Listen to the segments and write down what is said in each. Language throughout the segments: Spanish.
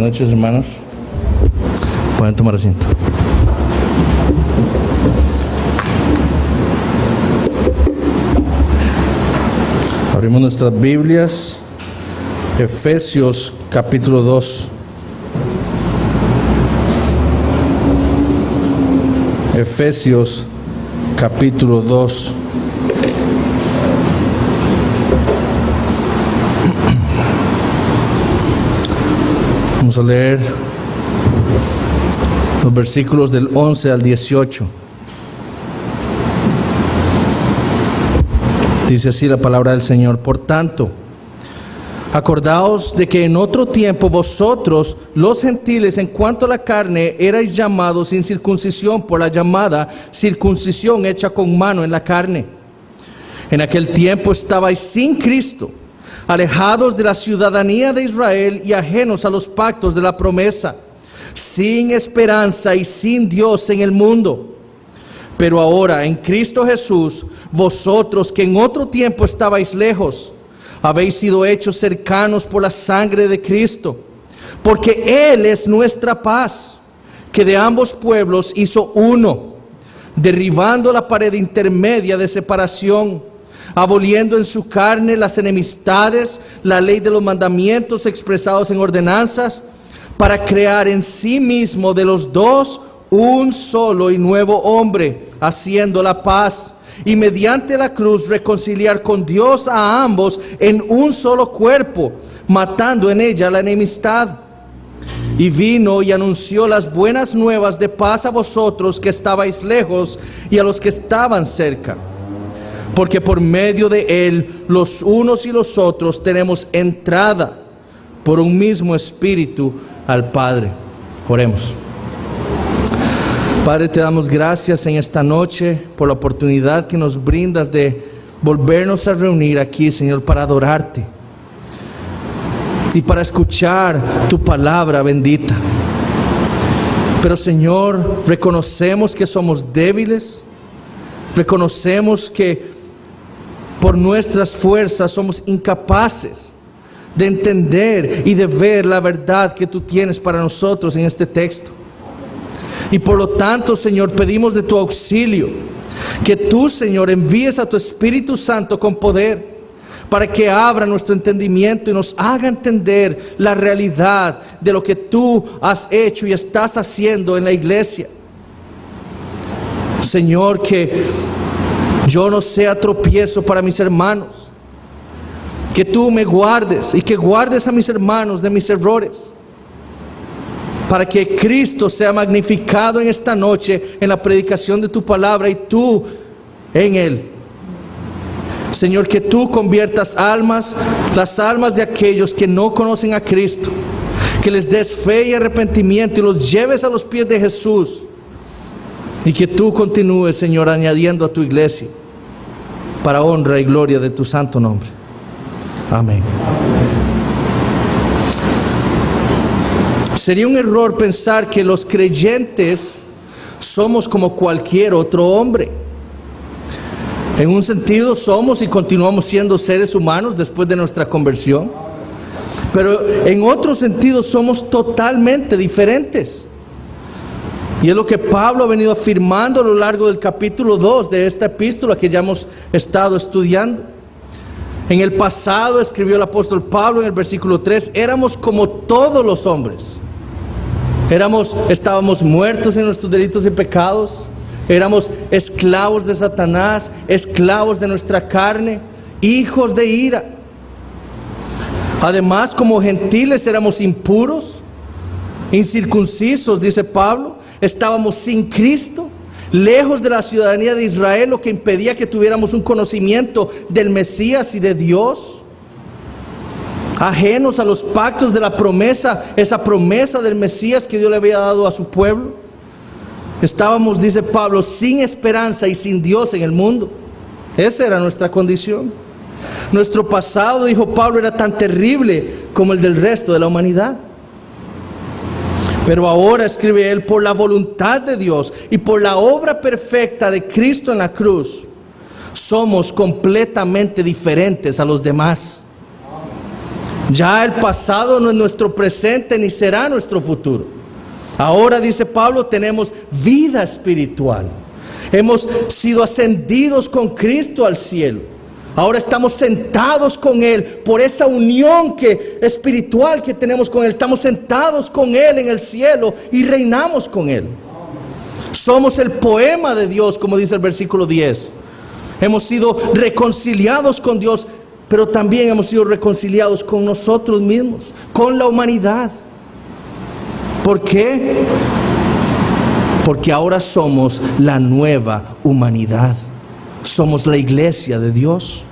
noches, hermanos. Pueden tomar asiento. Abrimos nuestras Biblias, Efesios capítulo 2. Efesios capítulo 2. Vamos a leer los versículos del 11 al 18. Dice así la palabra del Señor: Por tanto, acordaos de que en otro tiempo vosotros, los gentiles, en cuanto a la carne, erais llamados sin circuncisión por la llamada circuncisión hecha con mano en la carne. En aquel tiempo estabais sin Cristo, alejados de la ciudadanía de Israel y ajenos a los pactos de la promesa, sin esperanza y sin Dios en el mundo. Pero ahora en Cristo Jesús, vosotros que en otro tiempo estabais lejos, habéis sido hechos cercanos por la sangre de Cristo, porque Él es nuestra paz, que de ambos pueblos hizo uno, derribando la pared intermedia de separación, aboliendo en su carne las enemistades, la ley de los mandamientos expresados en ordenanzas, para crear en sí mismo de los dos un solo y nuevo hombre, haciendo la paz, y mediante la cruz reconciliar con Dios a ambos en un solo cuerpo, matando en ella la enemistad. Y vino y anunció las buenas nuevas de paz a vosotros que estabais lejos y a los que estaban cerca. Porque por medio de Él, los unos y los otros, tenemos entrada por un mismo Espíritu al Padre. Oremos. Padre, te damos gracias en esta noche por la oportunidad que nos brindas de volvernos a reunir aquí, Señor, para adorarte y para escuchar tu palabra bendita. Pero, Señor, reconocemos que somos débiles, reconocemos que por nuestras fuerzas somos incapaces de entender y de ver la verdad que tú tienes para nosotros en este texto. Y por lo tanto, Señor, pedimos de tu auxilio, que tú, Señor, envíes a tu Espíritu Santo con poder, para que abra nuestro entendimiento y nos haga entender la realidad de lo que tú has hecho y estás haciendo en la iglesia. Señor, que yo no sea tropiezo para mis hermanos, que tú me guardes y que guardes a mis hermanos de mis errores, para que Cristo sea magnificado en esta noche en la predicación de tu palabra y tú en Él. Señor, que tú conviertas almas, las almas de aquellos que no conocen a Cristo, que les des fe y arrepentimiento y los lleves a los pies de Jesús, y que tú continúes, Señor, añadiendo a tu iglesia para honra y gloria de tu santo nombre. Amén. Sería un error pensar que los creyentes somos como cualquier otro hombre. En un sentido somos y continuamos siendo seres humanos después de nuestra conversión, pero en otro sentido somos totalmente diferentes. Y es lo que Pablo ha venido afirmando a lo largo del capítulo 2 de esta epístola que ya hemos estado estudiando. En el pasado, escribió el apóstol Pablo en el versículo 3, éramos como todos los hombres. Estábamos muertos en nuestros delitos y pecados, éramos esclavos de Satanás, esclavos de nuestra carne, hijos de ira. Además, como gentiles éramos impuros, incircuncisos, dice Pablo, estábamos sin Cristo, lejos de la ciudadanía de Israel, lo que impedía que tuviéramos un conocimiento del Mesías y de Dios, ajenos a los pactos de la promesa, esa promesa del Mesías que Dios le había dado a su pueblo. Estábamos, dice Pablo, sin esperanza y sin Dios en el mundo. Esa era nuestra condición. Nuestro pasado, dijo Pablo, era tan terrible como el del resto de la humanidad. Pero ahora, escribe él, por la voluntad de Dios y por la obra perfecta de Cristo en la cruz, somos completamente diferentes a los demás. Ya el pasado no es nuestro presente ni será nuestro futuro. Ahora, dice Pablo, tenemos vida espiritual. Hemos sido ascendidos con Cristo al cielo. Ahora estamos sentados con Él por esa unión espiritual que tenemos con Él. Estamos sentados con Él en el cielo y reinamos con Él. Somos el poema de Dios, como dice el versículo 10. Hemos sido reconciliados con Dios, pero también hemos sido reconciliados con nosotros mismos, con la humanidad. ¿Por qué? Porque ahora somos la nueva humanidad. Somos la iglesia de Dios.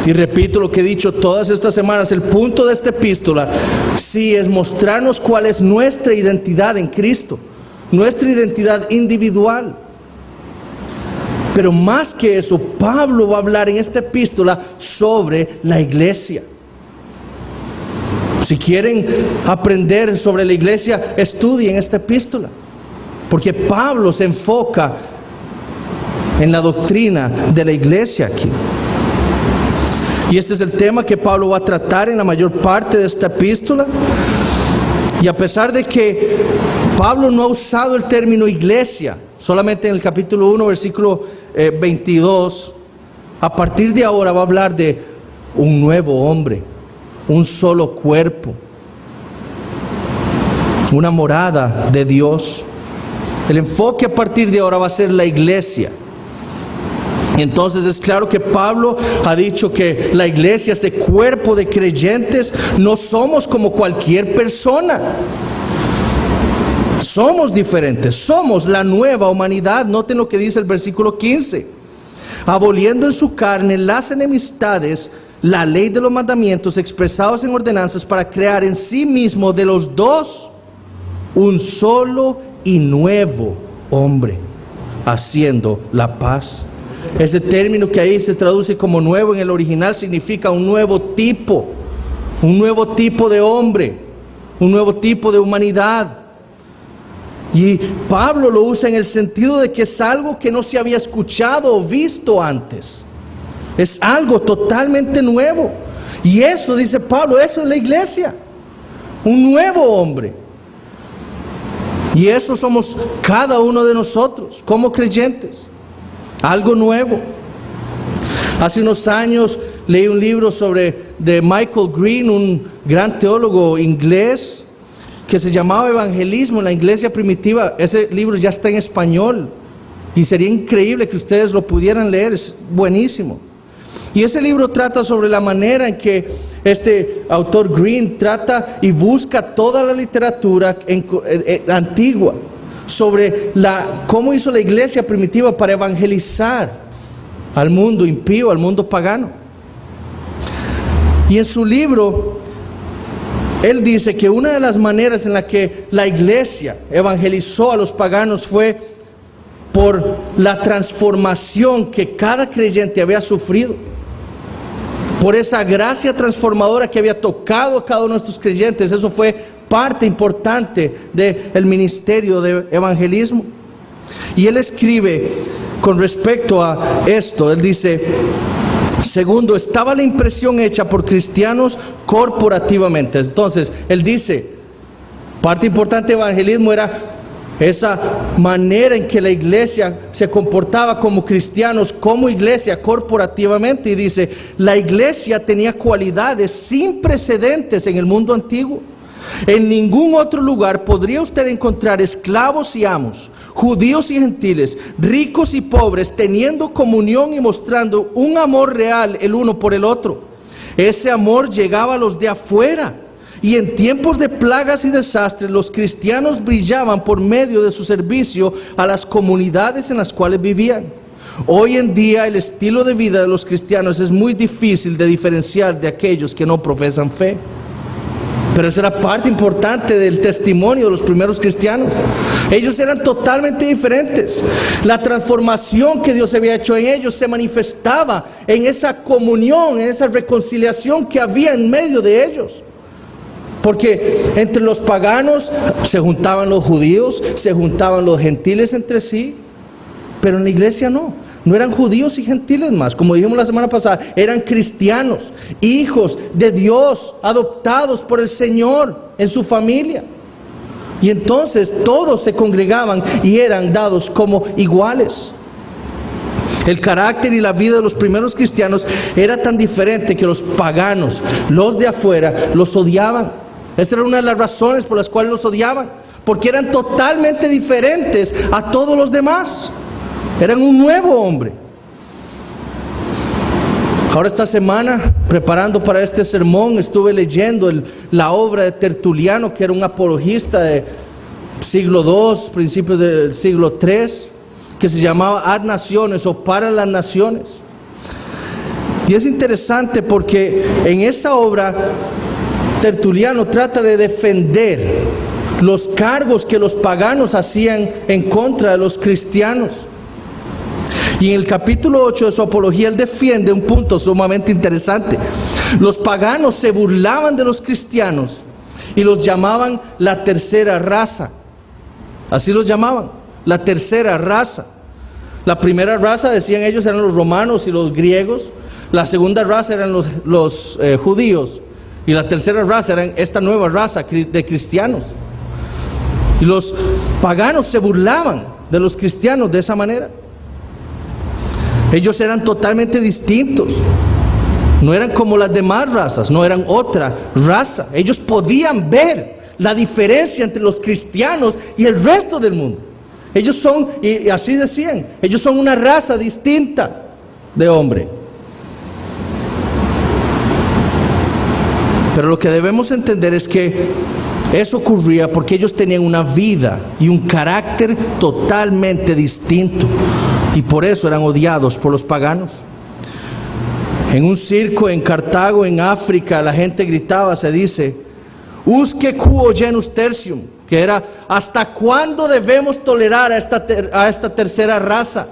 Y repito lo que he dicho todas estas semanas, el punto de esta epístola, sí, es mostrarnos cuál es nuestra identidad en Cristo, nuestra identidad individual. Pero más que eso, Pablo va a hablar en esta epístola sobre la iglesia. Si quieren aprender sobre la iglesia, estudien esta epístola, porque Pablo se enfoca en la doctrina de la iglesia aquí. Y este es el tema que Pablo va a tratar en la mayor parte de esta epístola. Y a pesar de que Pablo no ha usado el término iglesia, solamente en el capítulo 1, versículo 22, a partir de ahora va a hablar de un nuevo hombre, un solo cuerpo, una morada de Dios. El enfoque a partir de ahora va a ser la iglesia. Entonces es claro que Pablo ha dicho que la iglesia, este cuerpo de creyentes, no somos como cualquier persona. Somos diferentes, somos la nueva humanidad. Noten lo que dice el versículo 15. Aboliendo en su carne las enemistades, la ley de los mandamientos expresados en ordenanzas, para crear en sí mismo de los dos un solo y nuevo hombre, haciendo la paz. Ese término que ahí se traduce como nuevo en el original significa un nuevo tipo de hombre, un nuevo tipo de humanidad. Y Pablo lo usa en el sentido de que es algo que no se había escuchado o visto antes. Es algo totalmente nuevo. Y eso, dice Pablo, eso es la iglesia. Un nuevo hombre. Y eso somos cada uno de nosotros como creyentes. Algo nuevo. Hace unos años leí un libro de Michael Green, un gran teólogo inglés, que se llamaba Evangelismo en la Iglesia Primitiva. Ese libro ya está en español y sería increíble que ustedes lo pudieran leer, es buenísimo. Y ese libro trata sobre la manera en que este autor Green trata y busca toda la literatura antigua sobre cómo hizo la iglesia primitiva para evangelizar al mundo impío, al mundo pagano. Y en su libro él dice que una de las maneras en la que la iglesia evangelizó a los paganos fue por la transformación que cada creyente había sufrido, por esa gracia transformadora que había tocado a cada uno de estos creyentes. Eso fue parte importante del ministerio de evangelismo. Y él escribe con respecto a esto, él dice: segundo, estaba la impresión hecha por cristianos corporativamente. Entonces, él dice, parte importante del evangelismo era esa manera en que la iglesia se comportaba como cristianos, como iglesia, corporativamente. Y dice, la iglesia tenía cualidades sin precedentes en el mundo antiguo. En ningún otro lugar podría usted encontrar esclavos y amos, judíos y gentiles, ricos y pobres, teniendo comunión y mostrando un amor real el uno por el otro. Ese amor llegaba a los de afuera, y en tiempos de plagas y desastres los cristianos brillaban por medio de su servicio a las comunidades en las cuales vivían. Hoy en día el estilo de vida de los cristianos es muy difícil de diferenciar de aquellos que no profesan fe. Pero esa era parte importante del testimonio de los primeros cristianos. Ellos eran totalmente diferentes. La transformación que Dios había hecho en ellos se manifestaba en esa comunión, en esa reconciliación que había en medio de ellos. Porque entre los paganos se juntaban los judíos, se juntaban los gentiles entre sí, pero en la iglesia no. No eran judíos y gentiles más, como dijimos la semana pasada, eran cristianos, hijos de Dios, adoptados por el Señor en su familia. Y entonces todos se congregaban y eran dados como iguales. El carácter y la vida de los primeros cristianos era tan diferente que los paganos, los de afuera, los odiaban. Esa era una de las razones por las cuales los odiaban, porque eran totalmente diferentes a todos los demás. Eran un nuevo hombre. Ahora esta semana, preparando para este sermón, estuve leyendo la obra de Tertuliano, que era un apologista de siglo II, principios del siglo III, que se llamaba Ad Naciones o Para las Naciones. Y es interesante porque en esa obra Tertuliano trata de defender los cargos que los paganos hacían en contra de los cristianos. Y en el capítulo 8 de su apología él defiende un punto sumamente interesante. Los paganos se burlaban de los cristianos y los llamaban la tercera raza. Así los llamaban, la tercera raza. La primera raza, decían ellos, eran los romanos y los griegos. La segunda raza eran los judíos. Y la tercera raza era esta nueva raza de cristianos. Y los paganos se burlaban de los cristianos de esa manera. Ellos eran totalmente distintos. No eran como las demás razas, no eran otra raza. Ellos podían ver la diferencia entre los cristianos y el resto del mundo. Ellos son, y así decían, ellos son una raza distinta de hombre. Pero lo que debemos entender es que eso ocurría porque ellos tenían una vida y un carácter totalmente distinto. Y por eso eran odiados por los paganos. En un circo en Cartago, en África, la gente gritaba, se dice, Usque quo genus tertium, que era, ¿hasta cuándo debemos tolerar a esta tercera raza?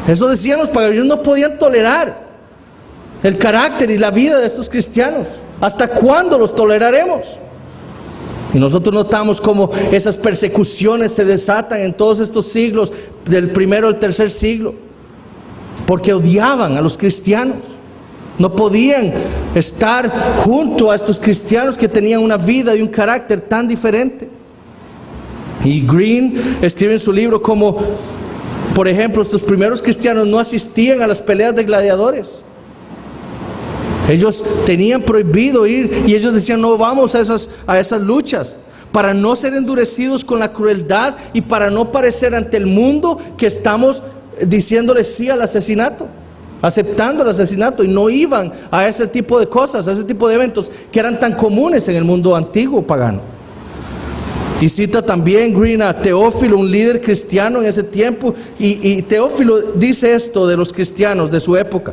Eso decían los paganos, ellos no podían tolerar el carácter y la vida de estos cristianos. ¿Hasta cuándo los toleraremos? Y nosotros notamos cómo esas persecuciones se desatan en todos estos siglos, del primero al tercer siglo, porque odiaban a los cristianos. No podían estar junto a estos cristianos que tenían una vida y un carácter tan diferente. Y Green escribe en su libro como, por ejemplo, estos primeros cristianos no asistían a las peleas de gladiadores. Ellos tenían prohibido ir y ellos decían no vamos a esas luchas, para no ser endurecidos con la crueldad y para no parecer ante el mundo que estamos diciéndole sí al asesinato, aceptando el asesinato, y no iban a ese tipo de cosas, a ese tipo de eventos que eran tan comunes en el mundo antiguo pagano. Y cita también Green a Teófilo, un líder cristiano en ese tiempo, y Teófilo dice esto de los cristianos de su época: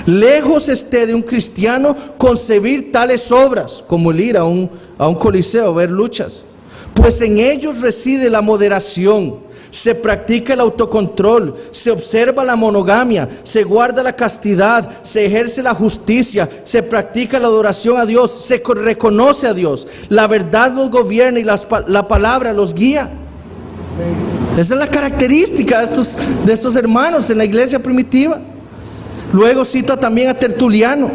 lejos esté de un cristiano concebir tales obras como el ir a un coliseo, ver luchas, pues en ellos reside la moderación, se practica el autocontrol, se observa la monogamia, se guarda la castidad, se ejerce la justicia, se practica la adoración a Dios, se reconoce a Dios, la verdad los gobierna y la palabra los guía. Esa es la característica de estos hermanos en la iglesia primitiva. Luego cita también a Tertuliano,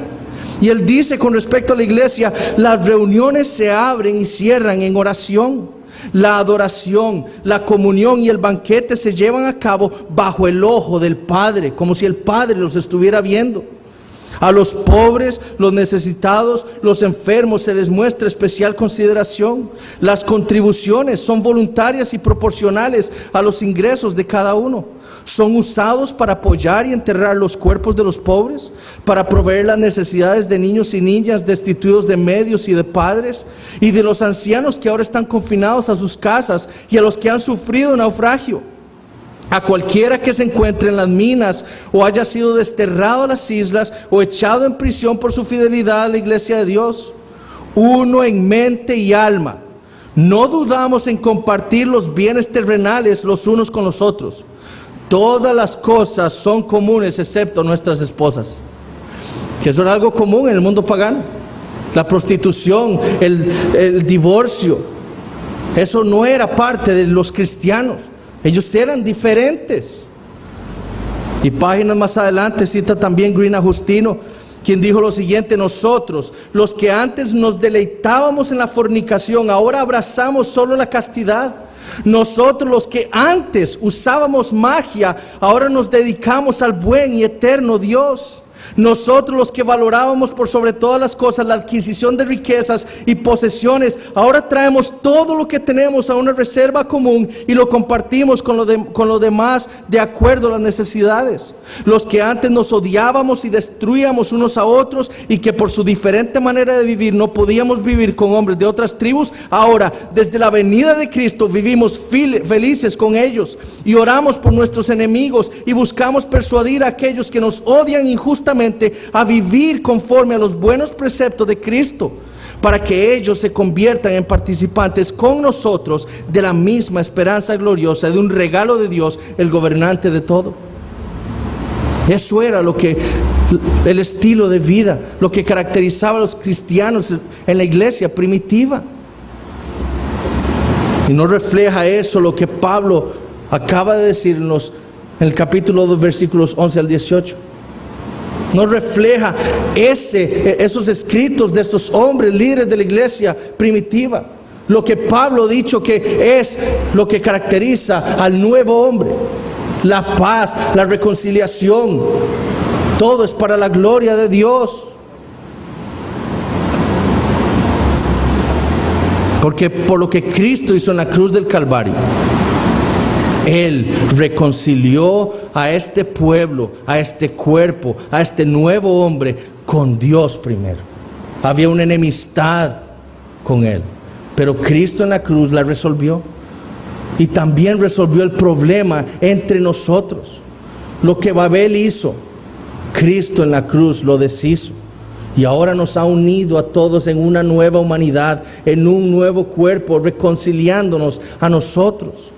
y él dice con respecto a la iglesia: las reuniones se abren y cierran en oración. La adoración, la comunión y el banquete se llevan a cabo bajo el ojo del Padre, como si el Padre los estuviera viendo. A los pobres, los necesitados, los enfermos se les muestra especial consideración. Las contribuciones son voluntarias y proporcionales a los ingresos de cada uno. Son usados para apoyar y enterrar los cuerpos de los pobres, para proveer las necesidades de niños y niñas destituidos de medios y de padres, y de los ancianos que ahora están confinados a sus casas, y a los que han sufrido naufragio. A cualquiera que se encuentre en las minas o haya sido desterrado a las islas o echado en prisión por su fidelidad a la iglesia de Dios, uno en mente y alma. No dudamos en compartir los bienes terrenales los unos con los otros. Todas las cosas son comunes excepto nuestras esposas. Que eso era algo común en el mundo pagano. La prostitución, el divorcio, eso no era parte de los cristianos. Ellos eran diferentes. Y páginas más adelante cita también Green a Justino, quien dijo lo siguiente: nosotros, los que antes nos deleitábamos en la fornicación, ahora abrazamos solo la castidad. Nosotros, los que antes usábamos magia, ahora nos dedicamos al buen y eterno Dios. Nosotros, los que valorábamos por sobre todas las cosas la adquisición de riquezas y posesiones, ahora traemos todo lo que tenemos a una reserva común y lo compartimos con los demás de acuerdo a las necesidades. Los que antes nos odiábamos y destruíamos unos a otros y que por su diferente manera de vivir no podíamos vivir con hombres de otras tribus, ahora desde la venida de Cristo vivimos felices con ellos y oramos por nuestros enemigos y buscamos persuadir a aquellos que nos odian injustamente a vivir conforme a los buenos preceptos de Cristo, para que ellos se conviertan en participantes con nosotros de la misma esperanza gloriosa de un regalo de Dios, el gobernante de todo. Eso era el estilo de vida, lo que caracterizaba a los cristianos en la iglesia primitiva. Y no refleja eso lo que Pablo acaba de decirnos en el capítulo 2, versículos 11 al 18. No refleja esos escritos de estos hombres líderes de la iglesia primitiva. Lo que Pablo ha dicho que es lo que caracteriza al nuevo hombre: la paz, la reconciliación. Todo es para la gloria de Dios. Porque por lo que Cristo hizo en la cruz del Calvario, Él reconcilió a este pueblo, a este cuerpo, a este nuevo hombre con Dios primero. Había una enemistad con Él, pero Cristo en la cruz la resolvió. Y también resolvió el problema entre nosotros. Lo que Babel hizo, Cristo en la cruz lo deshizo. Y ahora nos ha unido a todos en una nueva humanidad, en un nuevo cuerpo, reconciliándonos a nosotros.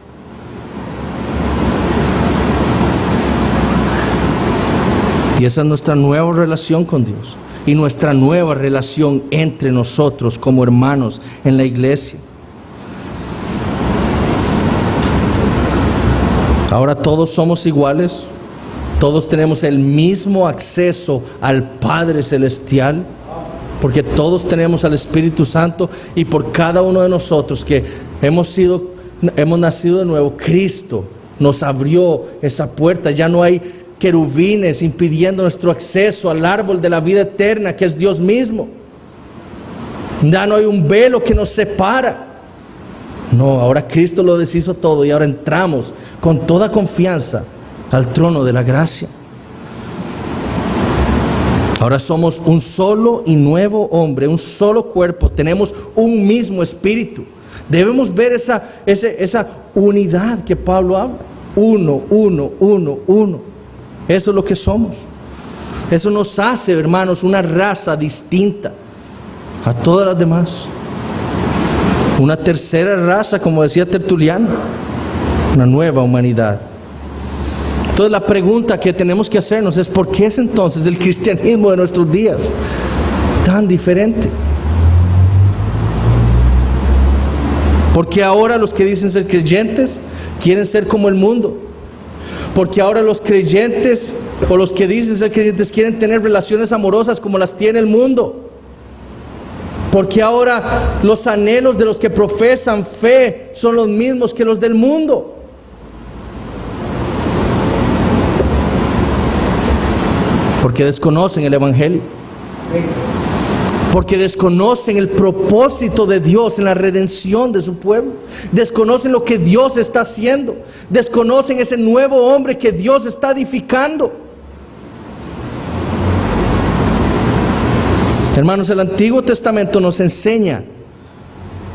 Y esa es nuestra nueva relación con Dios y nuestra nueva relación entre nosotros como hermanos en la iglesia. Ahora todos somos iguales, todos tenemos el mismo acceso al Padre Celestial, porque todos tenemos al Espíritu Santo, y por cada uno de nosotros que hemos nacido de nuevo, Cristo nos abrió esa puerta. Ya no hay querubines impidiendo nuestro acceso al árbol de la vida eterna, que es Dios mismo. Ya no hay un velo que nos separa. No, ahora Cristo lo deshizo todo y ahora entramos con toda confianza al trono de la gracia. Ahora somos un solo y nuevo hombre, un solo cuerpo, tenemos un mismo espíritu. Debemos ver esa unidad que Pablo habla. Uno. Eso es lo que somos. Eso nos hace, hermanos, una raza distinta a todas las demás. Una tercera raza, como decía Tertuliano, una nueva humanidad. Entonces la pregunta que tenemos que hacernos es: ¿por qué es entonces el cristianismo de nuestros días tan diferente? Porque ahora los que dicen ser creyentes quieren ser como el mundo. Porque ahora los creyentes, o los que dicen ser creyentes, quieren tener relaciones amorosas como las tiene el mundo. Porque ahora los anhelos de los que profesan fe son los mismos que los del mundo. Porque desconocen el Evangelio. Porque desconocen el propósito de Dios en la redención de su pueblo. Desconocen lo que Dios está haciendo. Desconocen ese nuevo hombre que Dios está edificando. Hermanos, el Antiguo Testamento nos enseña,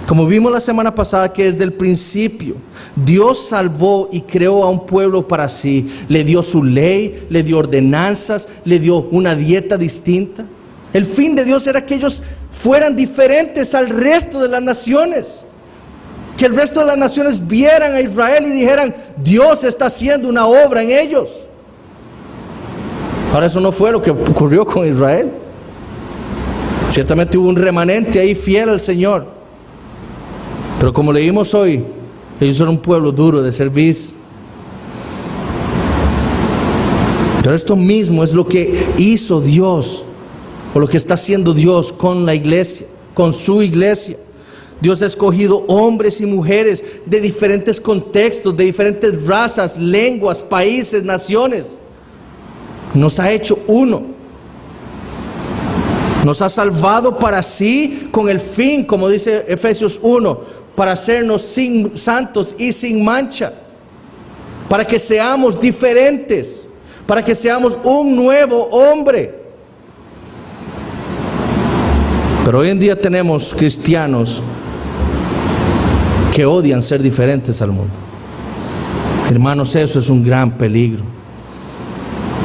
como vimos la semana pasada, que desde el principio Dios salvó y creó a un pueblo para sí. Le dio su ley, le dio ordenanzas, le dio una dieta distinta. El fin de Dios era que ellos fueran diferentes al resto de las naciones. Que el resto de las naciones vieran a Israel y dijeran: Dios está haciendo una obra en ellos. Ahora, eso no fue lo que ocurrió con Israel. Ciertamente hubo un remanente ahí fiel al Señor. Pero como leímos hoy, ellos son un pueblo duro de servicio. Pero esto mismo es lo que hizo Dios, o lo que está haciendo Dios con la iglesia, con su iglesia. Dios ha escogido hombres y mujeres de diferentes contextos, de diferentes razas, lenguas, países, naciones. Nos ha hecho uno. Nos ha salvado para sí con el fin, como dice Efesios 1, para hacernos santos y sin mancha, para que seamos diferentes, para que seamos un nuevo hombre. Pero hoy en día tenemos cristianos que odian ser diferentes al mundo. Hermanos, eso es un gran peligro.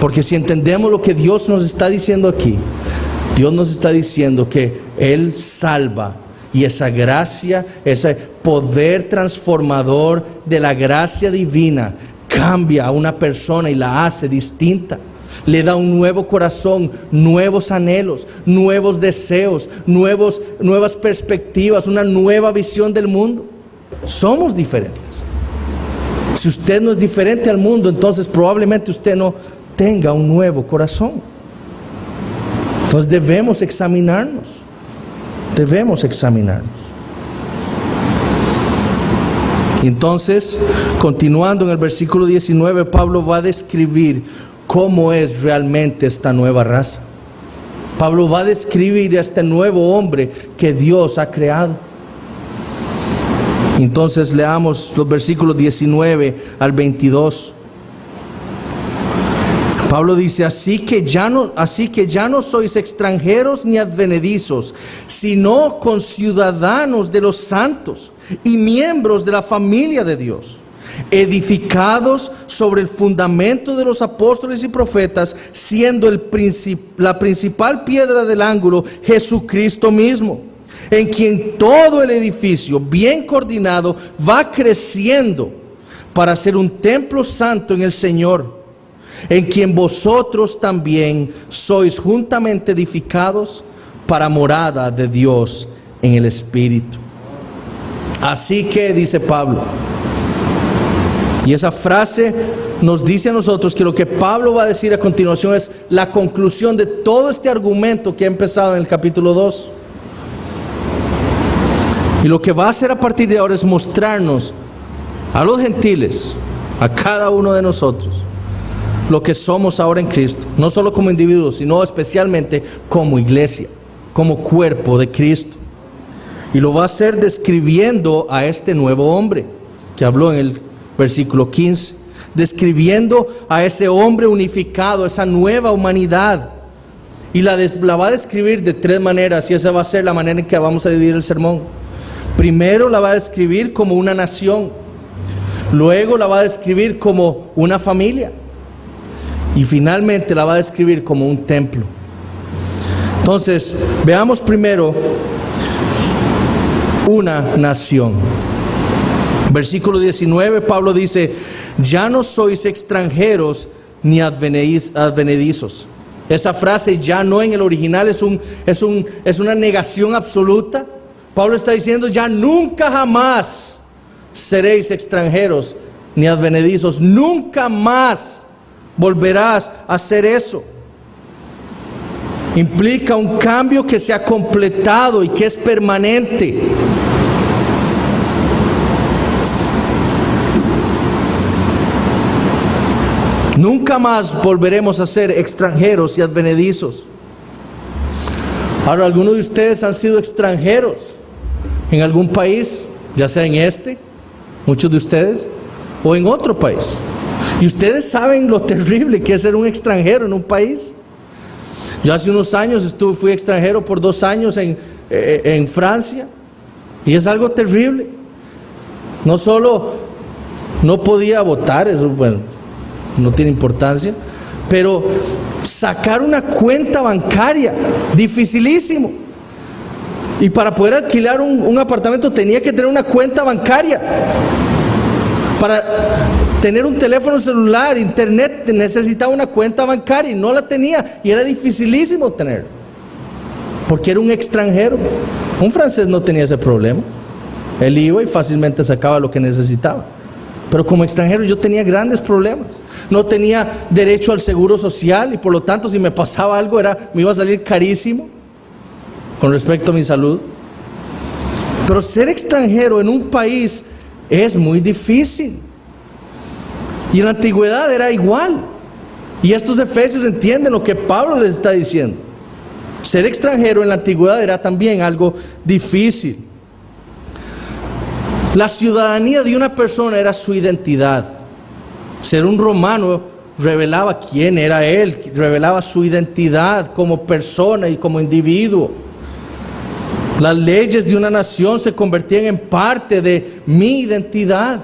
Porque si entendemos lo que Dios nos está diciendo aquí, Dios nos está diciendo que Él salva, y esa gracia, ese poder transformador de la gracia divina cambia a una persona y la hace distinta. Le da un nuevo corazón, nuevos anhelos, nuevos deseos, nuevas perspectivas, una nueva visión del mundo. Somos diferentes. Si usted no es diferente al mundo, entonces probablemente usted no tenga un nuevo corazón. Entonces debemos examinarnos. Debemos examinarnos. Entonces, continuando en el versículo 19, Pablo va a describir cómo es realmente esta nueva raza. Pablo va a describir a este nuevo hombre que Dios ha creado. Entonces leamos los versículos 19 al 22. Pablo dice: así que ya no sois extranjeros ni advenedizos, sino conciudadanos de los santos y miembros de la familia de Dios, edificados sobre el fundamento de los apóstoles y profetas, siendo la principal piedra del ángulo Jesucristo mismo, en quien todo el edificio bien coordinado va creciendo para ser un templo santo en el Señor, en quien vosotros también sois juntamente edificados para morada de Dios en el Espíritu. Así que, dice Pablo, y esa frase nos dice a nosotros que lo que Pablo va a decir a continuación es la conclusión de todo este argumento que ha empezado en el capítulo 2. Y lo que va a hacer a partir de ahora es mostrarnos a los gentiles, a cada uno de nosotros, lo que somos ahora en Cristo, no solo como individuos, sino especialmente como iglesia, como cuerpo de Cristo. Y lo va a hacer describiendo a este nuevo hombre que habló en el versículo 15, describiendo a ese hombre unificado, esa nueva humanidad. Y la va a describir de tres maneras, y esa va a ser la manera en que vamos a dividir el sermón. Primero la va a describir como una nación, luego la va a describir como una familia, y finalmente la va a describir como un templo. Entonces, veamos primero una nación. Versículo 19, Pablo dice: ya no sois extranjeros ni advenedizos. Esa frase "ya no" en el original es una negación absoluta. Pablo está diciendo: ya nunca jamás seréis extranjeros ni advenedizos. Nunca más volverás a hacer eso. Implica un cambio que se ha completado y que es permanente. Nunca más volveremos a ser extranjeros y advenedizos. Ahora, algunos de ustedes han sido extranjeros en algún país, ya sea en muchos de ustedes, o en otro país. Y ustedes saben lo terrible que es ser un extranjero en un país. Yo hace unos años fui extranjero por 2 años en Francia, y es algo terrible. No solo no podía votar, eso bueno, no tiene importancia, pero sacar una cuenta bancaria, dificilísimo. Y para poder alquilar un apartamento tenía que tener una cuenta bancaria. Para tener un teléfono celular, internet, necesitaba una cuenta bancaria y no la tenía, y era dificilísimo tener, porque era un extranjero. Un francés no tenía ese problema, él iba y fácilmente sacaba lo que necesitaba, pero como extranjero yo tenía grandes problemas. no tenía derecho al seguro social y por lo tanto si me pasaba algo me iba a salir carísimo con respecto a mi salud. Pero ser extranjero en un país es muy difícil. Y en la antigüedad era igual. Y estos efesios entienden lo que Pablo les está diciendo. Ser extranjero en la antigüedad era también algo difícil. La ciudadanía de una persona era su identidad. Ser un romano revelaba quién era él, revelaba su identidad como persona y como individuo. Las leyes de una nación se convertían en parte de mi identidad.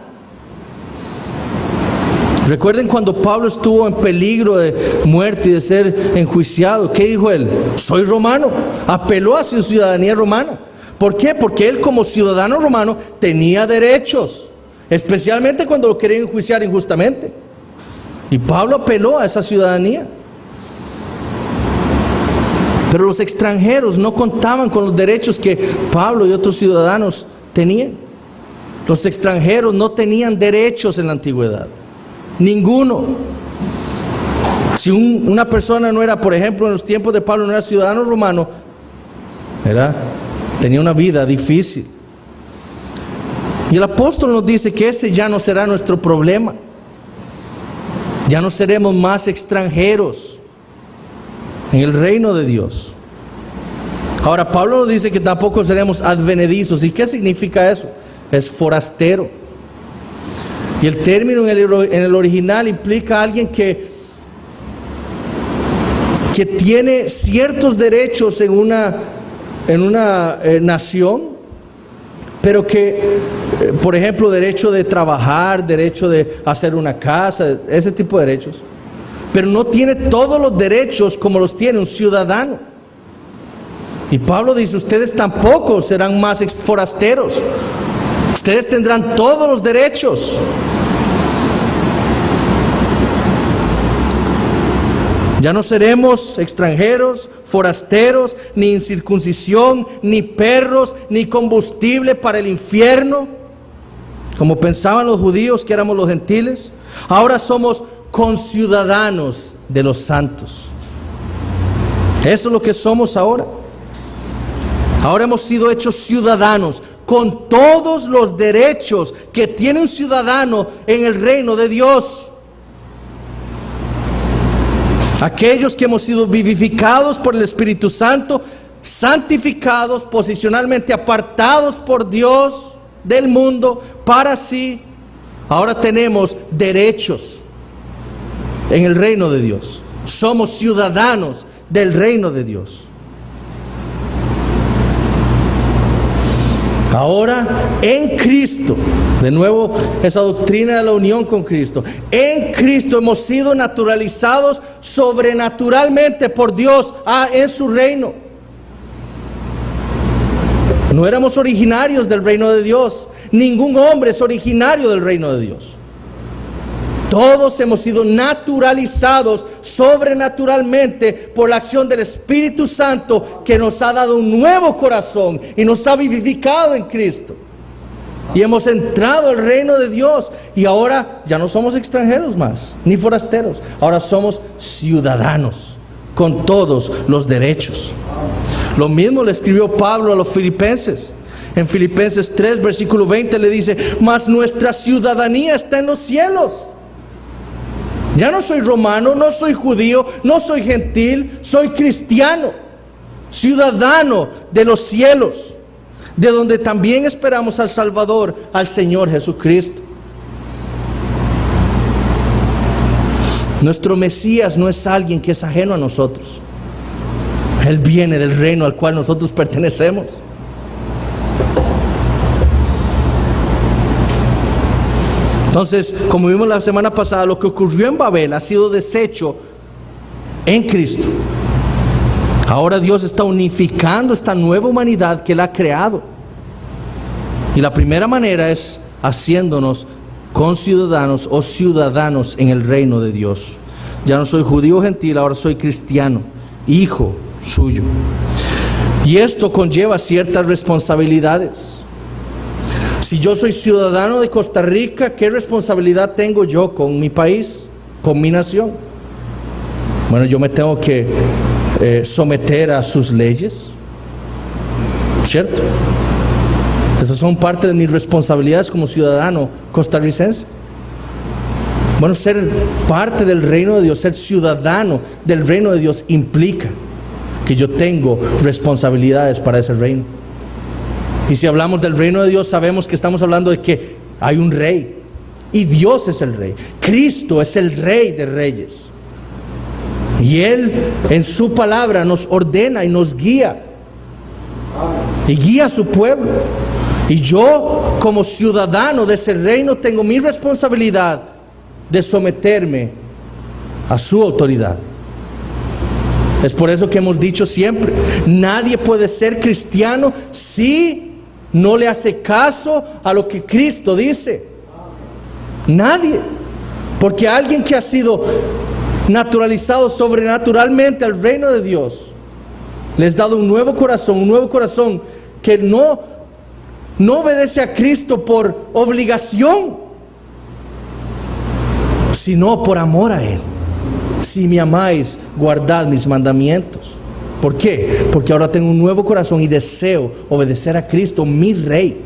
Recuerden cuando Pablo estuvo en peligro de muerte y de ser enjuiciado, ¿qué dijo él? Soy romano. Apeló a su ciudadanía romana. ¿Por qué? Porque él como ciudadano romano tenía derechos, especialmente cuando lo querían enjuiciar injustamente. Y Pablo apeló a esa ciudadanía. Pero los extranjeros no contaban con los derechos que Pablo y otros ciudadanos tenían. Los extranjeros no tenían derechos en la antigüedad. Ninguno. Si una persona no era, por ejemplo, en los tiempos de Pablo, no era ciudadano romano, tenía una vida difícil. Y el apóstol nos dice que ese ya no será nuestro problema. Ya no seremos más extranjeros en el reino de Dios. Ahora Pablo nos dice que tampoco seremos advenedizos. ¿Y qué significa eso? Es forastero. Y el término en el original implica a alguien que tiene ciertos derechos en una nación, pero que, por ejemplo, derecho de trabajar, derecho de hacer una casa, ese tipo de derechos, pero no tiene todos los derechos como los tiene un ciudadano. Y Pablo dice, ustedes tampoco serán más forasteros. Ustedes tendrán todos los derechos. Ya no seremos extranjeros, forasteros, ni incircuncisión, ni perros, ni combustible para el infierno, como pensaban los judíos que éramos los gentiles. Ahora somos conciudadanos de los santos. Eso es lo que somos ahora. Ahora hemos sido hechos ciudadanos con todos los derechos que tiene un ciudadano en el reino de Dios. Aquellos que hemos sido vivificados por el Espíritu Santo, santificados, posicionalmente apartados por Dios del mundo para sí, ahora tenemos derechos en el reino de Dios. Somos ciudadanos del reino de Dios. Ahora en Cristo, de nuevo esa doctrina de la unión con Cristo, en Cristo hemos sido naturalizados sobrenaturalmente por Dios en su reino. No éramos originarios del reino de Dios. Ningún hombre es originario del reino de Dios. Todos hemos sido naturalizados sobrenaturalmente por la acción del Espíritu Santo, que nos ha dado un nuevo corazón y nos ha vivificado en Cristo. Y hemos entrado al reino de Dios. Y ahora ya no somos extranjeros más, ni forasteros. Ahora somos ciudadanos con todos los derechos. Lo mismo le escribió Pablo a los filipenses. En Filipenses 3, versículo 20 le dice: mas nuestra ciudadanía está en los cielos. Ya no soy romano, no soy judío, no soy gentil, soy cristiano, ciudadano de los cielos, de donde también esperamos al Salvador, al Señor Jesucristo. Nuestro Mesías no es alguien que es ajeno a nosotros. Él viene del reino al cual nosotros pertenecemos. Entonces, como vimos la semana pasada, lo que ocurrió en Babel ha sido deshecho en Cristo. Ahora Dios está unificando esta nueva humanidad que Él ha creado. Y la primera manera es haciéndonos conciudadanos o ciudadanos en el reino de Dios. Ya no soy judío o gentil, ahora soy cristiano, hijo suyo. Y esto conlleva ciertas responsabilidades. Si yo soy ciudadano de Costa Rica, ¿qué responsabilidad tengo yo con mi país? con mi nación. Bueno, yo me tengo que someter a sus leyes, ¿cierto? Esas son parte de mis responsabilidades como ciudadano costarricense. Bueno, ser parte del reino de Dios, ser ciudadano del reino de Dios implica que yo tengo responsabilidades para ese reino. Y si hablamos del reino de Dios, sabemos que estamos hablando de que hay un rey y Dios es el rey. Cristo es el rey de reyes. Y Él en su palabra nos ordena y nos guía. Y guía a su pueblo. Y yo como ciudadano de ese reino tengo mi responsabilidad de someterme a su autoridad. Es por eso que hemos dicho siempre, nadie puede ser cristiano si no le hace caso a lo que Cristo dice. Nadie. Porque alguien que ha sido naturalizado sobrenaturalmente al reino de Dios, les ha dado un nuevo corazón que no obedece a Cristo por obligación, sino por amor a Él. Si me amáis, guardad mis mandamientos. ¿Por qué? Porque ahora tengo un nuevo corazón y deseo obedecer a Cristo, mi Rey,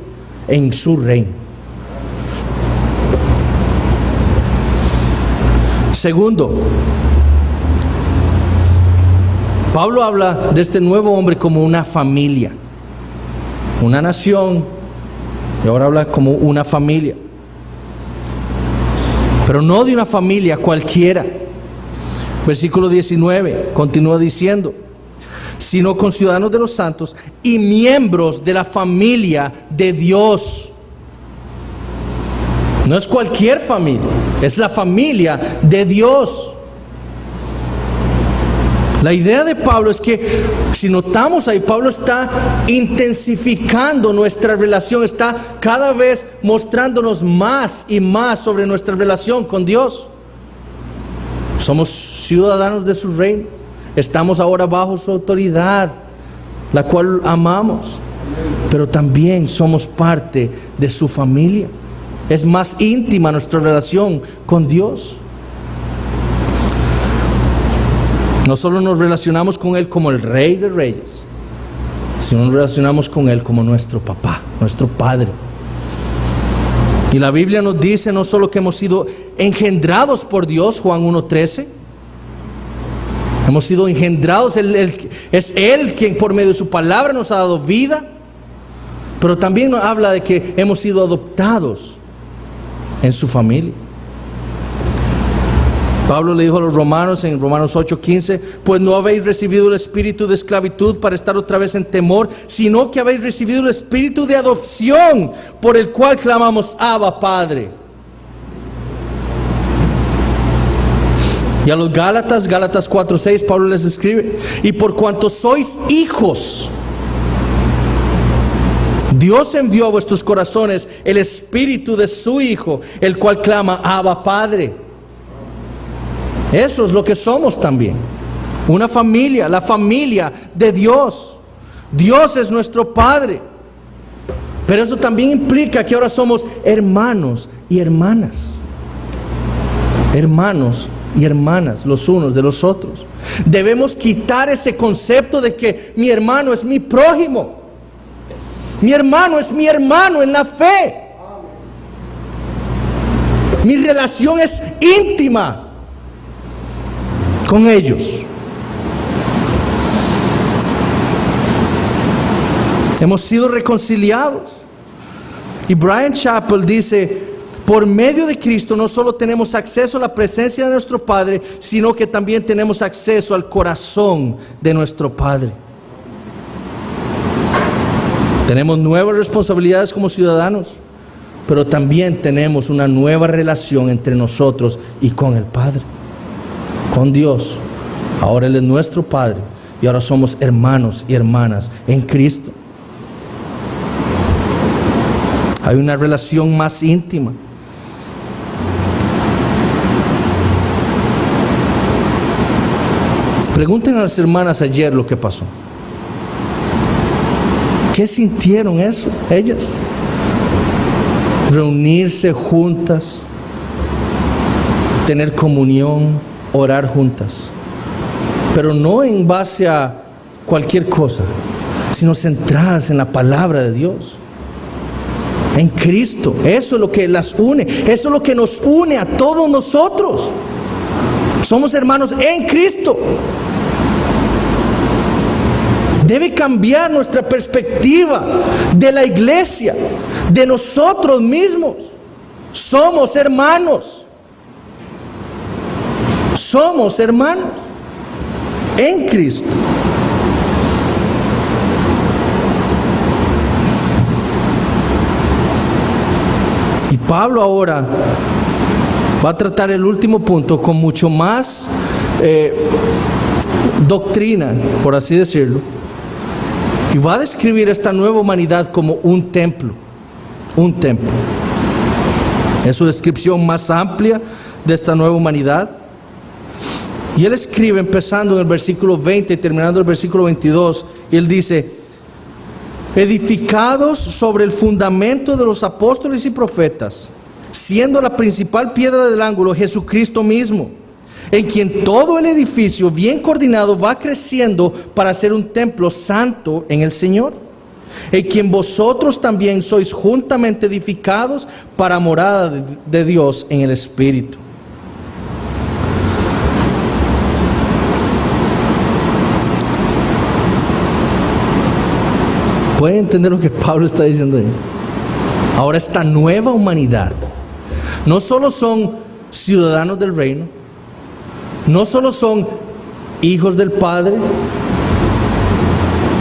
en su reino. Segundo, Pablo habla de este nuevo hombre como una familia, una nación, y ahora habla como una familia. Pero no de una familia cualquiera. Versículo 19 continúa diciendo, sino conciudadanos de los santos y miembros de la familia de Dios. No es cualquier familia, es la familia de Dios. La idea de Pablo es que, si notamos ahí, Pablo está intensificando nuestra relación, está cada vez mostrándonos más y más sobre nuestra relación con Dios. Somos ciudadanos de su reino, estamos ahora bajo su autoridad, la cual amamos, pero también somos parte de su familia. Es más íntima nuestra relación con Dios. No solo nos relacionamos con Él como el Rey de Reyes, sino nos relacionamos con Él como nuestro papá, nuestro Padre. Y la Biblia nos dice no solo que hemos sido engendrados por Dios, Juan 1:13, hemos sido engendrados, es Él quien por medio de su palabra nos ha dado vida, pero también nos habla de que hemos sido adoptados en su familia. Pablo le dijo a los romanos en Romanos 8:15, pues no habéis recibido el espíritu de esclavitud para estar otra vez en temor, sino que habéis recibido el espíritu de adopción, por el cual clamamos, Abba, Padre. Y a los Gálatas 4:6, Pablo les escribe, y por cuanto sois hijos, Dios envió a vuestros corazones el espíritu de su Hijo, el cual clama, Abba, Padre. Eso es lo que somos también, una familia, la familia de Dios. Dios es nuestro Padre, pero eso también implica que ahora somos hermanos y hermanas. Hermanos y hermanas los unos de los otros. Debemos quitar ese concepto de que mi hermano es mi prójimo. Mi hermano es mi hermano en la fe. Mi relación es íntima con ellos. Hemos sido reconciliados. Y Bryan Chapell dice, por medio de Cristo no solo tenemos acceso a la presencia de nuestro Padre, sino que también tenemos acceso al corazón de nuestro Padre. Tenemos nuevas responsabilidades como ciudadanos, pero también tenemos una nueva relación entre nosotros y con el Padre, con Dios. Ahora Él es nuestro Padre y ahora somos hermanos y hermanas en Cristo. Hay una relación más íntima. Pregunten a las hermanas ayer lo que pasó. ¿Qué sintieron eso, ellas? Reunirse juntas, tener comunión, orar juntas, pero no en base a cualquier cosa, sino centradas en la palabra de Dios, en Cristo. Eso es lo que las une, eso es lo que nos une a todos nosotros. Somos hermanos en Cristo. Debe cambiar nuestra perspectiva de la iglesia, de nosotros mismos. Somos hermanos. Somos hermanos en Cristo. Y Pablo ahora va a tratar el último punto con mucho más doctrina, por así decirlo. Y va a describir esta nueva humanidad como un templo. Un templo. Es su descripción más amplia de esta nueva humanidad. Y él escribe empezando en el versículo 20 y terminando el versículo 22. Y él dice: edificados sobre el fundamento de los apóstoles y profetas, siendo la principal piedra del ángulo Jesucristo mismo, en quien todo el edificio bien coordinado va creciendo para ser un templo santo en el Señor, en quien vosotros también sois juntamente edificados para morada de Dios en el Espíritu. ¿Pueden entender lo que Pablo está diciendo ahí? Ahora esta nueva humanidad no solo son ciudadanos del reino, no solo son hijos del Padre,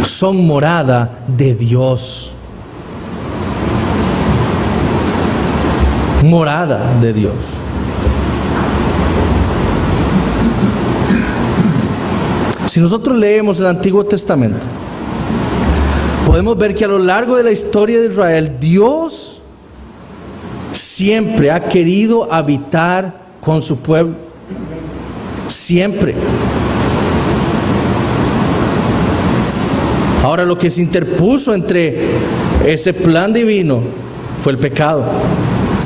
son morada de Dios. Morada de Dios. Si nosotros leemos el Antiguo Testamento, podemos ver que a lo largo de la historia de Israel, Dios siempre ha querido habitar con su pueblo. Siempre. Ahora, lo que se interpuso entre ese plan divino fue el pecado.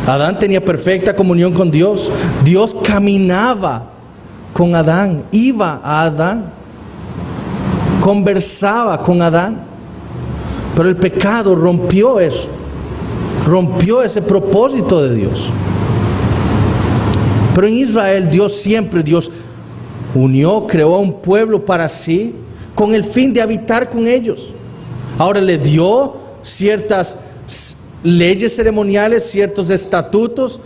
Adán tenía perfecta comunión con Dios. Dios caminaba con Adán, iba a Adán, conversaba con Adán. Pero el pecado rompió eso, rompió ese propósito de Dios. Pero en Israel Dios unió, creó a un pueblo para sí, con el fin de habitar con ellos. Ahora le dio ciertas leyes ceremoniales, ciertos estatutos,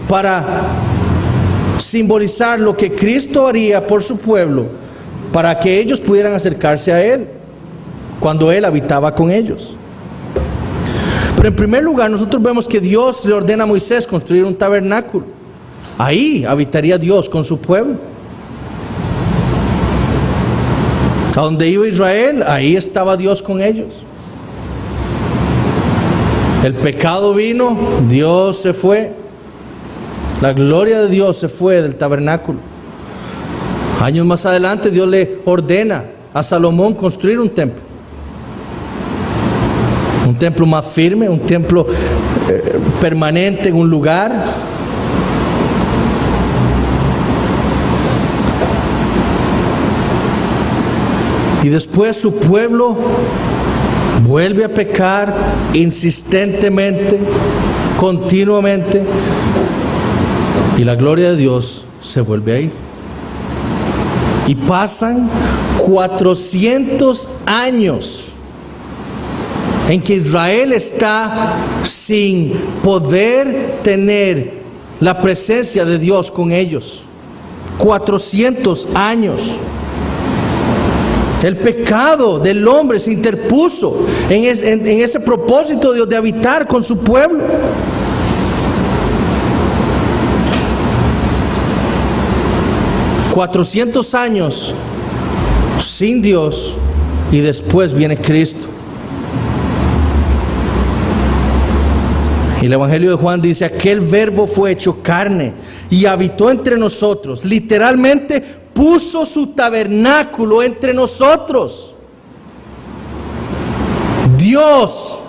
para simbolizar lo que Cristo haría por su pueblo, para que ellos pudieran acercarse a Él cuando Él habitaba con ellos. Pero en primer lugar, nosotros vemos que Dios le ordena a Moisés construir un tabernáculo. Ahí habitaría Dios con su pueblo. A donde iba Israel, ahí estaba Dios con ellos. El pecado vino, Dios se fue. La gloria de Dios se fue del tabernáculo. Años más adelante, Dios le ordena a Salomón construir un templo. Un templo más firme, un templo permanente en un lugar. Y después su pueblo vuelve a pecar insistentemente, continuamente, y la gloria de Dios se vuelve a ir. Y pasan 400 años en que Israel está sin poder tener la presencia de Dios con ellos. 400 años. El pecado del hombre se interpuso en ese propósito de Dios de habitar con su pueblo. $400 años sin Dios, y después viene Cristo. Y el Evangelio de Juan dice: aquel verbo fue hecho carne y habitó entre nosotros. Literalmente puso su tabernáculo entre nosotros. Dios,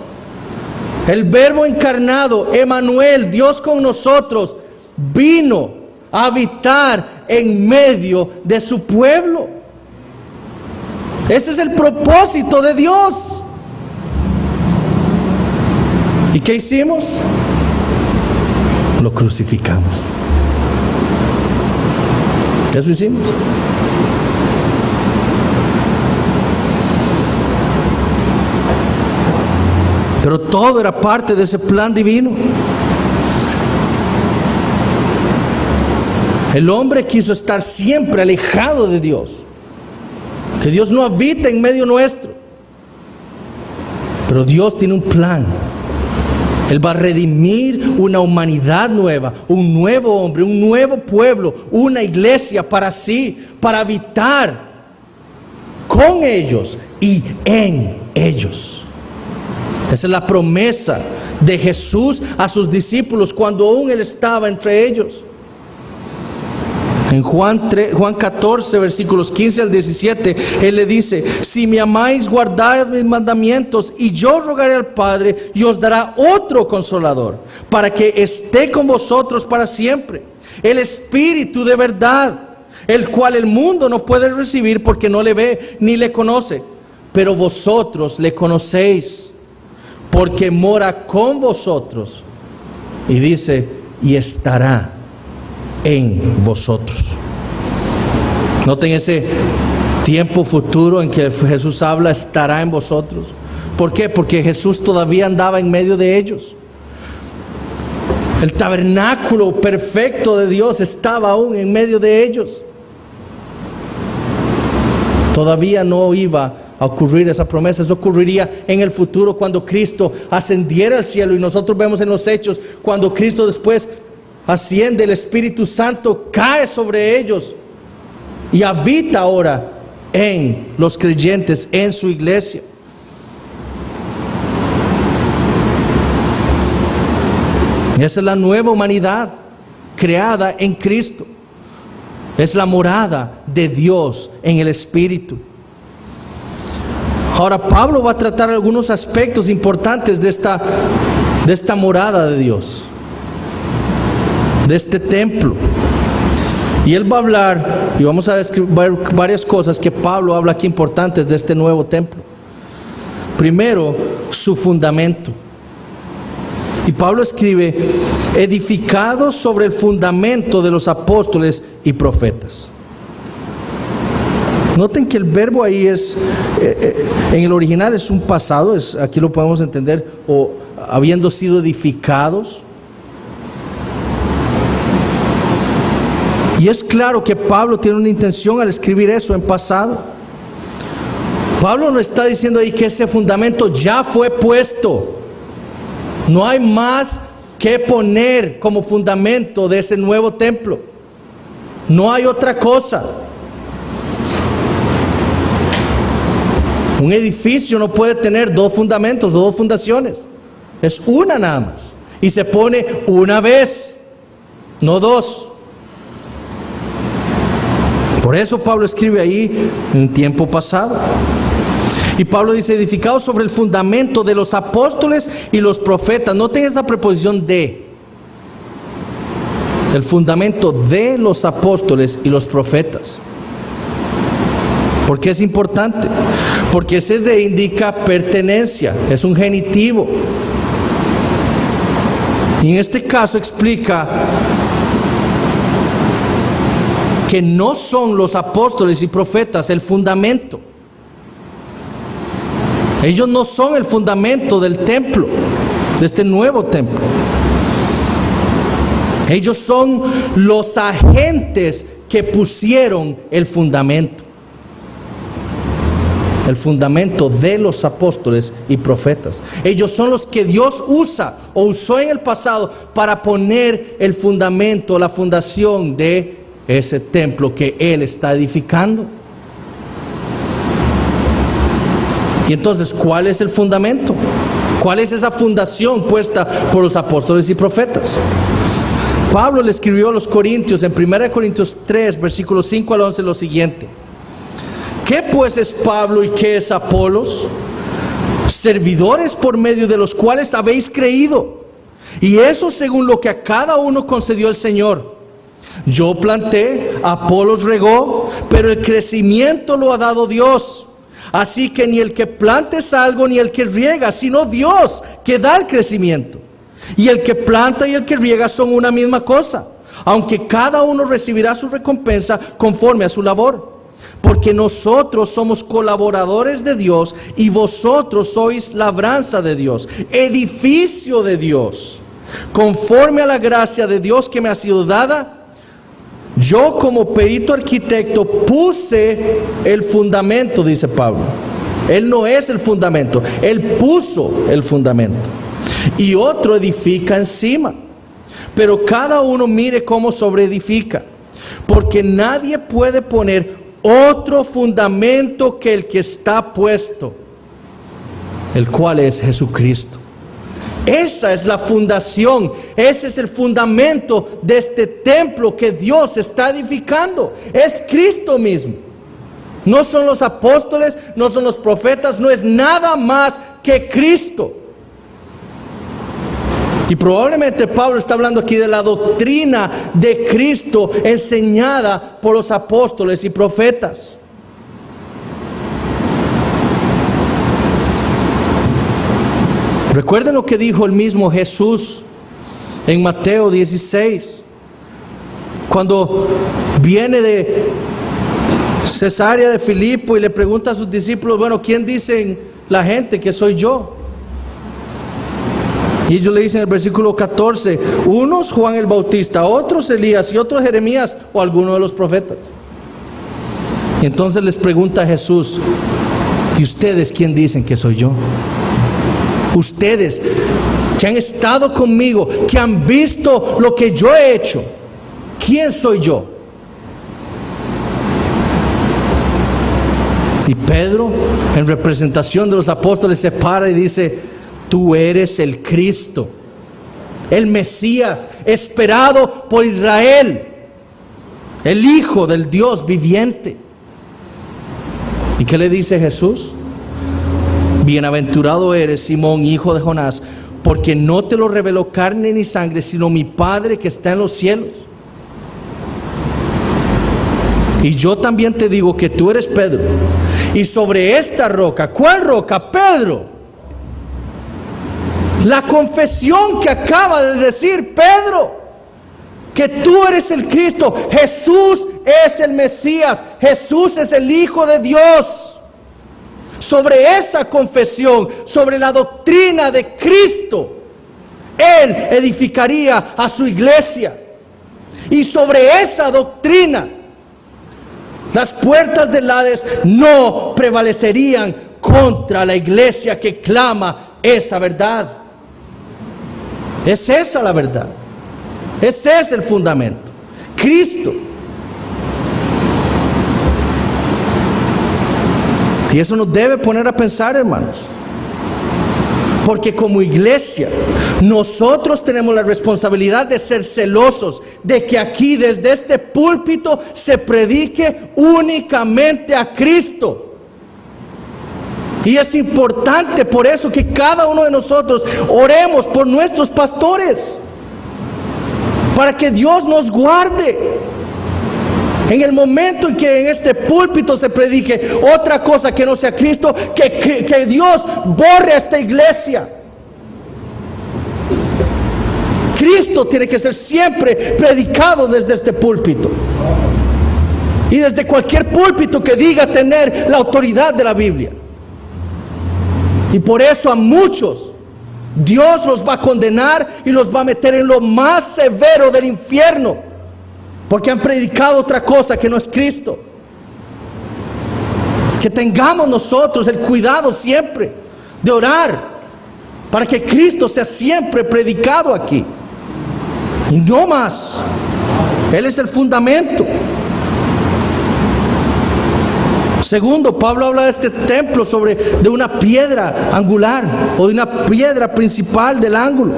el verbo encarnado, Emmanuel, Dios con nosotros, vino habitar en medio de su pueblo. Ese es el propósito de Dios. ¿Y qué hicimos? Lo crucificamos. Eso hicimos. Pero todo era parte de ese plan divino. El hombre quiso estar siempre alejado de Dios. Que Dios no habite en medio nuestro. Pero Dios tiene un plan. Él va a redimir una humanidad nueva, un nuevo hombre, un nuevo pueblo, una iglesia para sí, para habitar con ellos y en ellos. Esa es la promesa de Jesús a sus discípulos cuando aún Él estaba entre ellos. En Juan 14, versículos 15 al 17, Él le dice: si me amáis, guardad mis mandamientos, y yo rogaré al Padre, y os dará otro consolador, para que esté con vosotros para siempre, el Espíritu de verdad, el cual el mundo no puede recibir porque no le ve ni le conoce, pero vosotros le conocéis, porque mora con vosotros. Y dice: y estará en vosotros. Noten ese tiempo futuro en que Jesús habla, estará en vosotros. ¿Por qué? Porque Jesús todavía andaba en medio de ellos. El tabernáculo perfecto de Dios estaba aún en medio de ellos. Todavía no iba a ocurrir esa promesa. Eso ocurriría en el futuro cuando Cristo ascendiera al cielo. Y nosotros vemos en los Hechos cuando Cristo después asciende, el Espíritu Santo cae sobre ellos y habita ahora en los creyentes, en su iglesia. Esa es la nueva humanidad creada en Cristo. Es la morada de Dios en el Espíritu. Ahora Pablo va a tratar algunos aspectos importantes de esta morada de Dios, de este templo. Y él va a hablar, y vamos a describir varias cosas que Pablo habla aquí importantes de este nuevo templo. Primero, su fundamento. Y Pablo escribe: edificado sobre el fundamento de los apóstoles y profetas. Noten que el verbo ahí es, en el original es un pasado, aquí lo podemos entender, o habiendo sido edificados. Y es claro que Pablo tiene una intención al escribir eso en pasado. Pablo no está diciendo ahí que ese fundamento ya fue puesto. No hay más que poner como fundamento de ese nuevo templo. No hay otra cosa. Un edificio no puede tener dos fundamentos o dos fundaciones. Es una nada más. Y se pone una vez, no dos. Por eso Pablo escribe ahí en tiempo pasado. Y Pablo dice: edificado sobre el fundamento de los apóstoles y los profetas. Noten esa preposición de. El fundamento de los apóstoles y los profetas. ¿Por qué es importante? Porque ese de indica pertenencia, es un genitivo. Y en este caso explica que no son los apóstoles y profetas el fundamento. Ellos no son el fundamento del templo, de este nuevo templo. Ellos son los agentes que pusieron el fundamento. El fundamento de los apóstoles y profetas. Ellos son los que Dios usa o usó en el pasado para poner el fundamento, la fundación de ese templo que Él está edificando. Y entonces, ¿cuál es el fundamento? ¿Cuál es esa fundación puesta por los apóstoles y profetas? Pablo le escribió a los Corintios en 1 Corintios 3, versículos 5 al 11 lo siguiente: ¿qué pues es Pablo y qué es Apolos? Servidores por medio de los cuales habéis creído, y eso según lo que a cada uno concedió el Señor, Yo planté, Apolos regó, pero el crecimiento lo ha dado Dios. Así que ni el que planta es algo, ni el que riega, sino Dios que da el crecimiento. Y el que planta y el que riega son una misma cosa, aunque cada uno recibirá su recompensa conforme a su labor. Porque nosotros somos colaboradores de Dios y vosotros sois labranza de Dios, edificio de Dios. Conforme a la gracia de Dios que me ha sido dada, yo como perito arquitecto puse el fundamento, dice Pablo. Él no es el fundamento, él puso el fundamento. Y otro edifica encima. Pero cada uno mire cómo sobreedifica. Porque nadie puede poner otro fundamento que el que está puesto, el cual es Jesucristo. Esa es la fundación, ese es el fundamento de este templo que Dios está edificando. Es Cristo mismo. No son los apóstoles, no son los profetas, no es nada más que Cristo. Y probablemente Pablo está hablando aquí de la doctrina de Cristo enseñada por los apóstoles y profetas. Recuerden lo que dijo el mismo Jesús en Mateo 16, cuando viene de Cesarea de Filipo y le pregunta a sus discípulos: bueno, ¿quién dicen la gente que soy yo? Y ellos le dicen en el versículo 14, unos Juan el Bautista, otros Elías y otros Jeremías o alguno de los profetas. Y entonces les pregunta Jesús: ¿y ustedes quién dicen que soy yo? Ustedes que han estado conmigo, que han visto lo que yo he hecho, ¿quién soy yo? Y Pedro, en representación de los apóstoles, se para y dice: tú eres el Cristo, el Mesías, esperado por Israel, el Hijo del Dios viviente. ¿Y qué le dice Jesús? Bienaventurado eres, Simón, hijo de Jonás, porque no te lo reveló carne ni sangre, sino mi Padre que está en los cielos. Y yo también te digo que tú eres Pedro, y sobre esta roca, ¿cuál roca? Pedro. La confesión que acaba de decir Pedro, que tú eres el Cristo, Jesús es el Mesías, Jesús es el Hijo de Dios. Sobre esa confesión, sobre la doctrina de Cristo, Él edificaría a su iglesia. Y sobre esa doctrina, las puertas del Hades no prevalecerían contra la iglesia que clama esa verdad. Es esa la verdad. Ese es el fundamento. Cristo. Y eso nos debe poner a pensar, hermanos. Porque como iglesia, nosotros tenemos la responsabilidad de ser celosos de que aquí, desde este púlpito, se predique únicamente a Cristo. Y es importante por eso que cada uno de nosotros oremos por nuestros pastores, para que Dios nos guarde. En el momento en que en este púlpito se predique otra cosa que no sea Cristo, que Dios borre a esta iglesia. Cristo tiene que ser siempre predicado desde este púlpito. Y desde cualquier púlpito que diga tener la autoridad de la Biblia. Y por eso a muchos Dios los va a condenar y los va a meter en lo más severo del infierno, porque han predicado otra cosa que no es Cristo. Que tengamos nosotros el cuidado siempre de orar para que Cristo sea siempre predicado aquí y no más. Él es el fundamento. Segundo, Pablo habla de este templo de una piedra angular o de una piedra principal del ángulo.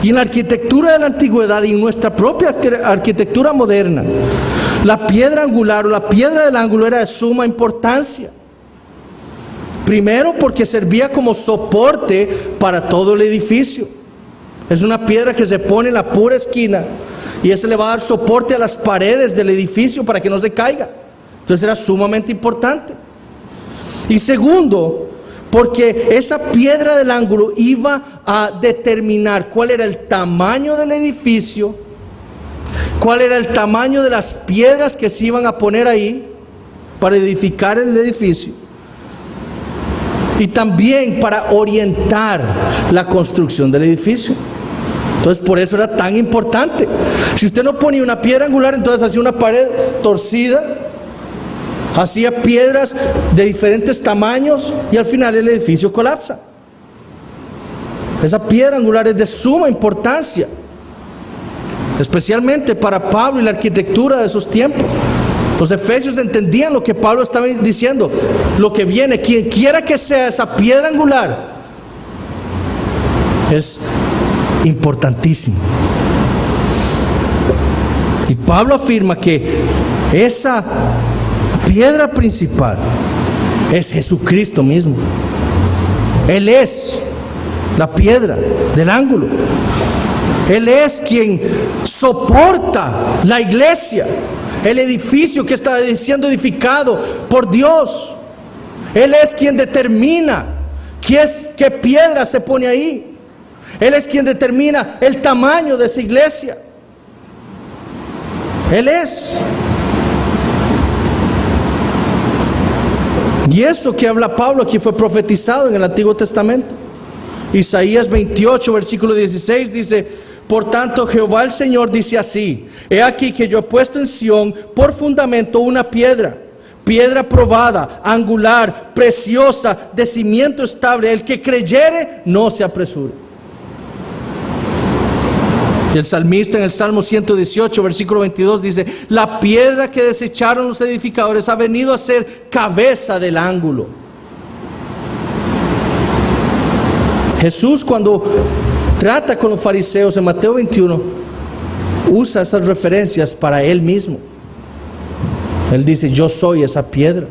Y en la arquitectura de la antigüedad y en nuestra propia arquitectura moderna, la piedra angular o la piedra del ángulo era de suma importancia. Primero, porque servía como soporte para todo el edificio. Es una piedra que se pone en la pura esquina y ese le va a dar soporte a las paredes del edificio para que no se caiga. Entonces era sumamente importante. Y segundo, porque esa piedra del ángulo iba a determinar cuál era el tamaño del edificio, cuál era el tamaño de las piedras que se iban a poner ahí para edificar el edificio, y también para orientar la construcción del edificio. Entonces por eso era tan importante. Si usted no ponía una piedra angular, entonces hacía una pared torcida, hacía piedras de diferentes tamaños y al final el edificio colapsa. Esa piedra angular es de suma importancia, especialmente para Pablo y la arquitectura de esos tiempos. Los efesios entendían lo que Pablo estaba diciendo, lo que viene. Quien quiera que sea esa piedra angular es importantísimo. Y Pablo afirma que esa piedra principal es Jesucristo mismo. Él es la piedra del ángulo. Él es quien soporta la iglesia, el edificio que está siendo edificado por Dios. Él es quien determina qué piedra se pone ahí. Él es quien determina el tamaño de esa iglesia. Él es. Y eso que habla Pablo aquí fue profetizado en el Antiguo Testamento. Isaías 28, versículo 16 dice: por tanto Jehová el Señor dice así: he aquí que yo he puesto en Sión por fundamento una piedra, piedra probada, angular, preciosa, de cimiento estable. El que creyere no se apresure. Y el salmista en el Salmo 118, versículo 22 dice: la piedra que desecharon los edificadores ha venido a ser cabeza del ángulo. Jesús, cuando trata con los fariseos en Mateo 21, usa esas referencias para Él mismo. Él dice: yo soy esa piedra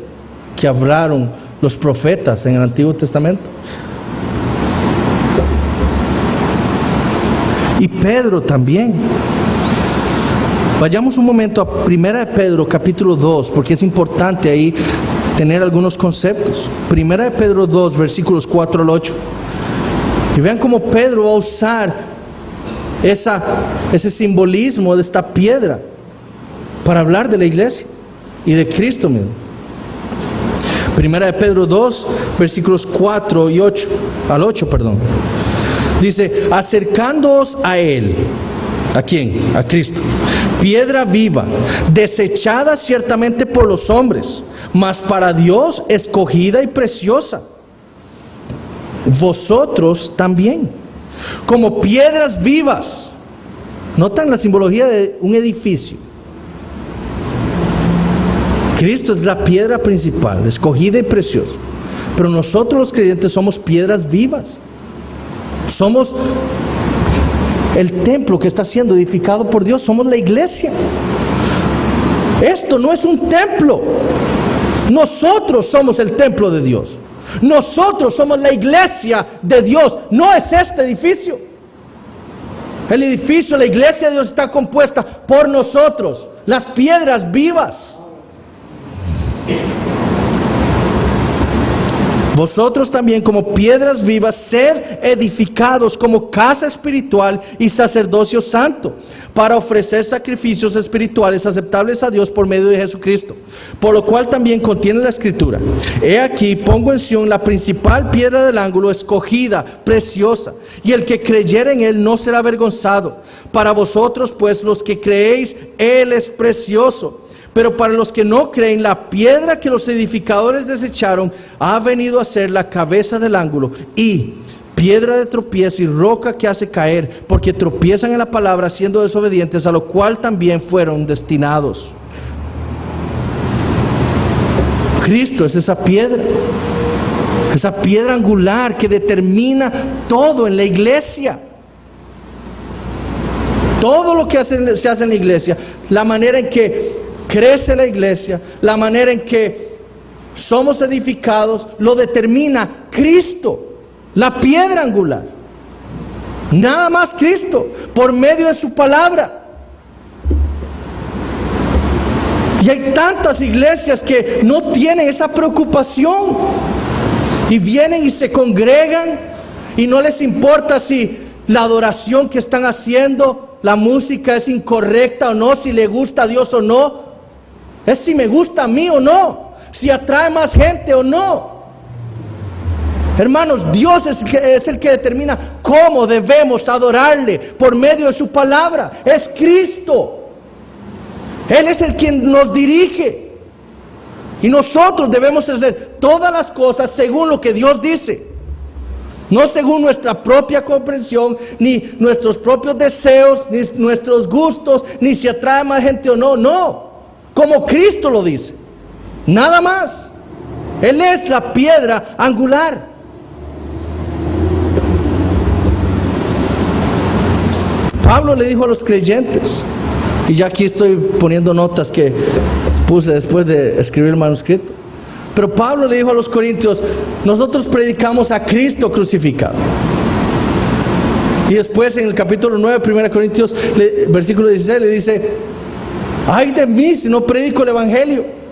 que hablaron los profetas en el Antiguo Testamento. Y Pedro también. Vayamos un momento a 1 de Pedro capítulo 2, porque es importante ahí tener algunos conceptos. 1 de Pedro 2, versículos 4 al 8. Y vean cómo Pedro va a usar ese simbolismo de esta piedra para hablar de la iglesia y de Cristo mismo. 1 de Pedro 2, versículos 4 y 8, al 8, perdón. Dice: acercándoos a Él. ¿A quién? A Cristo. Piedra viva, desechada ciertamente por los hombres, mas para Dios escogida y preciosa. Vosotros también, como piedras vivas. ¿Notan la simbología de un edificio? Cristo es la piedra principal, escogida y preciosa. Pero nosotros los creyentes somos piedras vivas. Somos el templo que está siendo edificado por Dios. Somos la iglesia. Esto no es un templo. Nosotros somos el templo de Dios. Nosotros somos la iglesia de Dios. No es este edificio. El edificio, la iglesia de Dios está compuesta por nosotros, las piedras vivas. Vosotros también, como piedras vivas, ser edificados como casa espiritual y sacerdocio santo, para ofrecer sacrificios espirituales aceptables a Dios por medio de Jesucristo. Por lo cual también contiene la Escritura: he aquí, pongo en Sión la principal piedra del ángulo, escogida, preciosa, y el que creyere en Él no será avergonzado. Para vosotros, pues, los que creéis, Él es precioso. Pero para los que no creen, la piedra que los edificadores desecharon ha venido a ser la cabeza del ángulo, y piedra de tropiezo y roca que hace caer, porque tropiezan en la palabra siendo desobedientes, a lo cual también fueron destinados. Cristo es esa piedra angular que determina todo en la iglesia. Todo lo que se hace en la iglesia, la manera en que crece la iglesia, la manera en que somos edificados, lo determina Cristo, la piedra angular. Nada más Cristo, por medio de su palabra. Y hay tantas iglesias que no tienen esa preocupación. Y vienen y se congregan y no les importa si la adoración que están haciendo, la música es incorrecta o no, si le gusta a Dios o no. Es si me gusta a mí o no, si atrae más gente o no. Hermanos, Dios es el que determina cómo debemos adorarle por medio de su palabra. Es Cristo. Él es el quien nos dirige. Y nosotros debemos hacer todas las cosas según lo que Dios dice. No según nuestra propia comprensión, ni nuestros propios deseos, ni nuestros gustos, ni si atrae más gente o no. No, como Cristo lo dice. Nada más. Él es la piedra angular. Pablo le dijo a los creyentes, y ya aquí estoy poniendo notas que puse después de escribir el manuscrito, pero Pablo le dijo a los corintios: nosotros predicamos a Cristo crucificado. Y después en el capítulo 9, 1 Corintios, versículo 16, le dice: ay de mí si no predico el evangelio.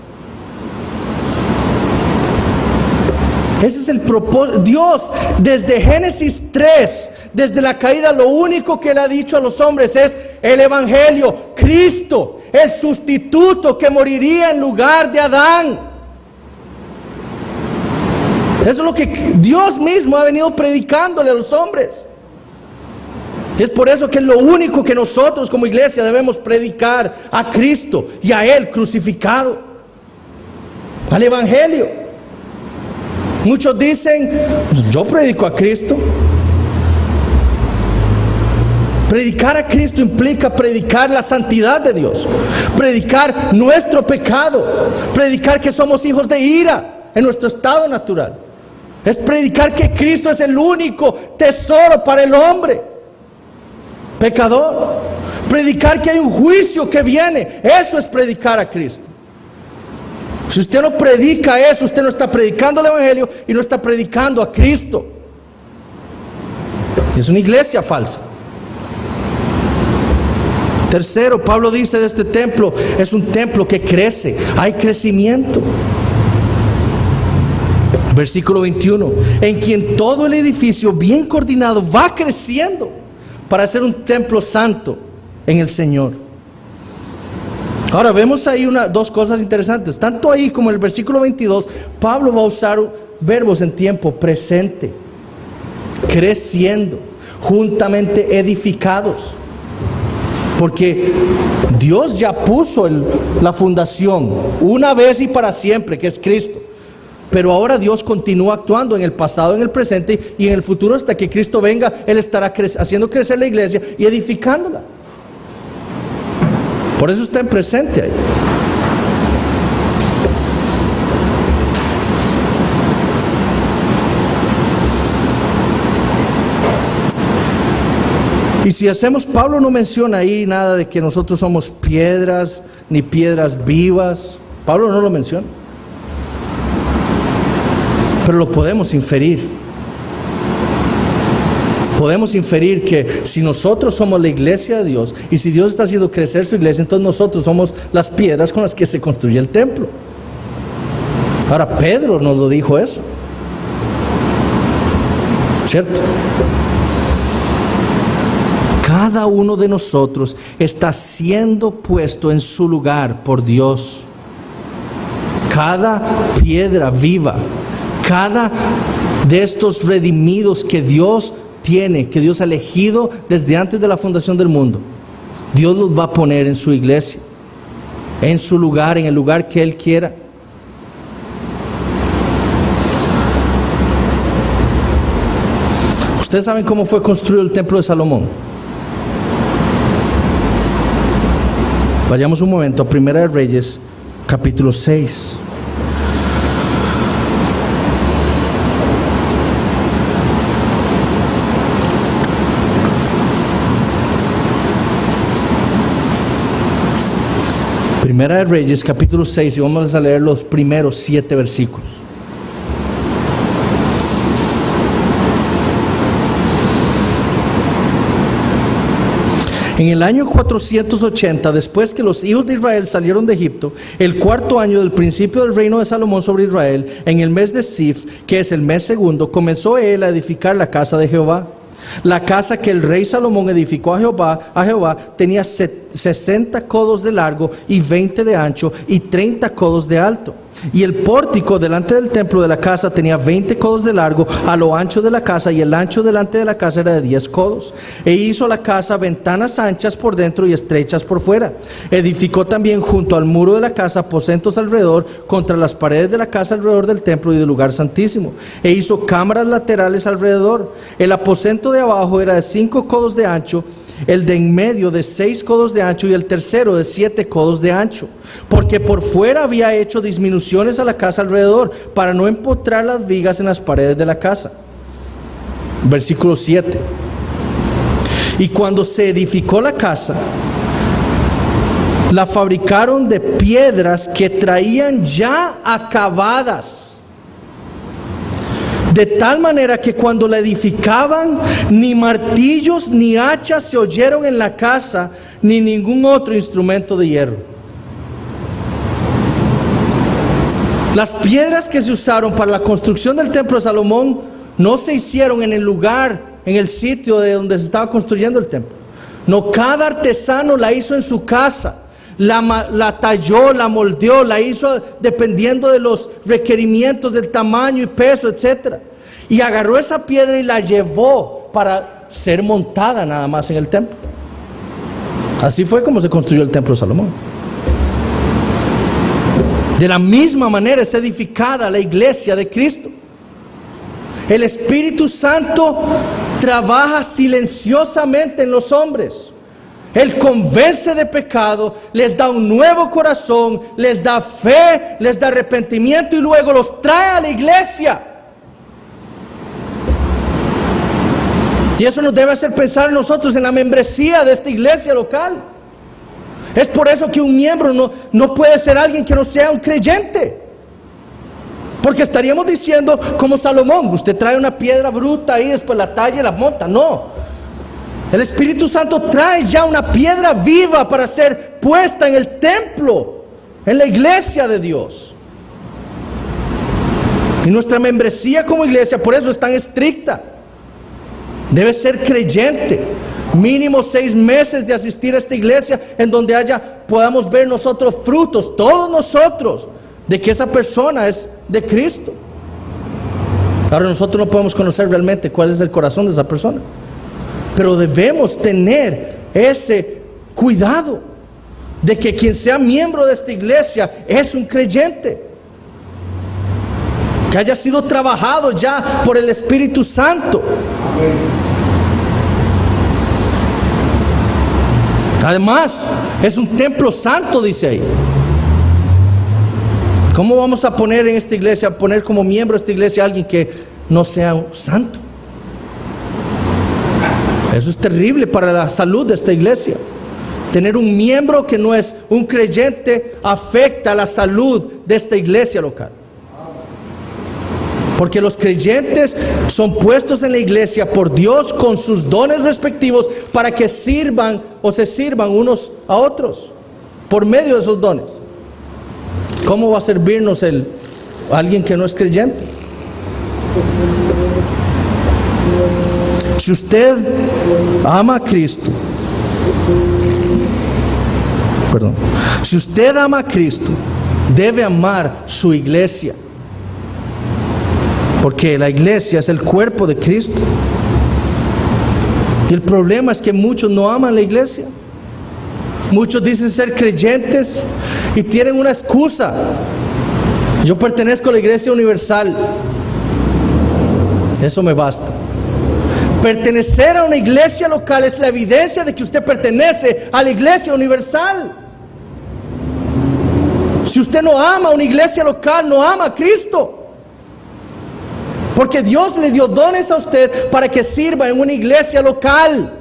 Ese es el propósito. Dios, desde Génesis 3, desde la caída, lo único que le ha dicho a los hombres es el evangelio, Cristo, el sustituto que moriría en lugar de Adán. Eso es lo que Dios mismo ha venido predicándole a los hombres. Es por eso que es lo único que nosotros como iglesia debemos predicar: a Cristo y a Él crucificado, al evangelio. Muchos dicen: yo predico a Cristo. Predicar a Cristo implica predicar la santidad de Dios, predicar nuestro pecado, predicar que somos hijos de ira en nuestro estado natural. Es predicar que Cristo es el único tesoro para el hombre pecador. Predicar que hay un juicio que viene. Eso es predicar a Cristo. Si usted no predica eso, usted no está predicando el evangelio y no está predicando a Cristo. Es una iglesia falsa. Tercero, Pablo dice de este templo: es un templo que crece, hay crecimiento. Versículo 21, en quien todo el edificio bien coordinado va creciendo para ser un templo santo en el Señor. Ahora vemos ahí dos cosas interesantes. Tanto ahí como en el versículo 22, Pablo va a usar verbos en tiempo presente: creciendo, juntamente edificados. Porque Dios ya puso la fundación una vez y para siempre, que es Cristo. Pero ahora Dios continúa actuando en el pasado, en el presente y en el futuro, hasta que Cristo venga. Él estará haciendo crecer la iglesia y edificándola. Por eso está en presente ahí. Y si hacemos, Pablo no menciona ahí nada de que nosotros somos piedras, ni piedras vivas. Pablo no lo menciona. Pero lo podemos inferir. Podemos inferir que si nosotros somos la iglesia de Dios, y si Dios está haciendo crecer su iglesia, entonces nosotros somos las piedras con las que se construye el templo. Ahora Pedro nos lo dijo eso, ¿cierto? Cada uno de nosotros está siendo puesto en su lugar por Dios. Cada piedra viva, cada de estos redimidos que Dios tiene, que Dios ha elegido desde antes de la fundación del mundo, Dios los va a poner en su iglesia, en su lugar, en el lugar que Él quiera. Ustedes saben cómo fue construido el templo de Salomón. Vayamos un momento a Primera de Reyes, capítulo 6. Primera de Reyes, capítulo 6, y vamos a leer los primeros 7 versículos. En el año 480, después que los hijos de Israel salieron de Egipto, el cuarto año del principio del reino de Salomón sobre Israel, en el mes de Sif, que es el mes segundo, comenzó él a edificar la casa de Jehová. La casa que el rey Salomón edificó a Jehová tenía 60 codos de largo y 20 de ancho y 30 codos de alto. Y el pórtico delante del templo de la casa tenía 20 codos de largo a lo ancho de la casa, y el ancho delante de la casa era de 10 codos. E hizo la casa ventanas anchas por dentro y estrechas por fuera. Edificó también junto al muro de la casa aposentos alrededor, contra las paredes de la casa alrededor del templo y del lugar santísimo. E hizo cámaras laterales alrededor. El aposento de abajo era de 5 codos de ancho, el de en medio de 6 codos de ancho y el tercero de 7 codos de ancho, porque por fuera había hecho disminuciones a la casa alrededor, para no empotrar las vigas en las paredes de la casa. Versículo 7. Y cuando se edificó la casa, la fabricaron de piedras que traían ya acabadas, de tal manera que cuando la edificaban, ni martillos ni hachas se oyeron en la casa, ni ningún otro instrumento de hierro. Las piedras que se usaron para la construcción del templo de Salomón no se hicieron en el lugar, en el sitio de donde se estaba construyendo el templo. No, cada artesano la hizo en su casa. La talló, la moldeó, la hizo dependiendo de los requerimientos del tamaño y peso, etc. Y agarró esa piedra y la llevó para ser montada nada más en el templo. Así fue como se construyó el templo de Salomón. De la misma manera es edificada la iglesia de Cristo. El Espíritu Santo trabaja silenciosamente en los hombres. Él convence de pecado, les da un nuevo corazón, les da fe, les da arrepentimiento y luego los trae a la iglesia. Y eso nos debe hacer pensar nosotros en la membresía de esta iglesia local. Es por eso que un miembro no puede ser alguien que no sea un creyente. Porque estaríamos diciendo como Salomón, usted trae una piedra bruta ahí, después la talla y la monta. No. El Espíritu Santo trae ya una piedra viva para ser puesta en el templo, en la iglesia de Dios. Y nuestra membresía como iglesia, por eso es tan estricta. Debe ser creyente. Mínimo 6 meses de asistir a esta iglesia, en donde podamos ver nosotros frutos, todos nosotros, de que esa persona es de Cristo. Ahora nosotros no podemos conocer realmente cuál es el corazón de esa persona, pero debemos tener ese cuidado de que quien sea miembro de esta iglesia es un creyente, que haya sido trabajado ya por el Espíritu Santo. Además, es un templo santo, dice ahí. ¿Cómo vamos a poner en esta iglesia, poner como miembro de esta iglesia a alguien que no sea un santo? Eso es terrible para la salud de esta iglesia. Tener un miembro que no es un creyente afecta la salud de esta iglesia local. Porque los creyentes son puestos en la iglesia por Dios con sus dones respectivos para que sirvan o se sirvan unos a otros por medio de esos dones. ¿Cómo va a servirnos alguien que no es creyente? Si usted ama a Cristo, si usted ama a Cristo, debe amar su iglesia. Porque la iglesia es el cuerpo de Cristo. Y el problema es que muchos no aman la iglesia. Muchos dicen ser creyentes y tienen una excusa. Yo pertenezco a la iglesia universal. Eso me basta. Pertenecer a una iglesia local es la evidencia de que usted pertenece a la iglesia universal. Si usted no ama a una iglesia local, no ama a Cristo. Porque Dios le dio dones a usted para que sirva en una iglesia local.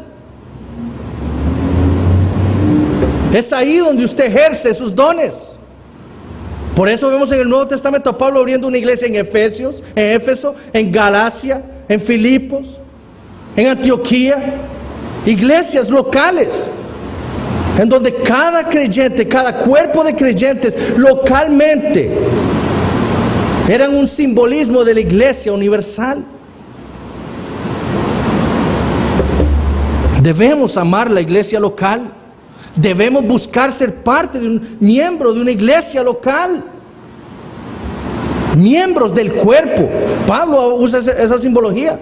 Es ahí donde usted ejerce sus dones. Por eso vemos en el Nuevo Testamento a Pablo abriendo una iglesia en Éfeso, en Galacia, en Filipos, en Antioquía. Iglesias locales. en donde cada creyente, cada cuerpo de creyentes localmente eran un simbolismo de la iglesia universal. Debemos amar la iglesia local. Debemos buscar ser parte de un miembro de una iglesia local. Miembros del cuerpo. Pablo usa esa simbología.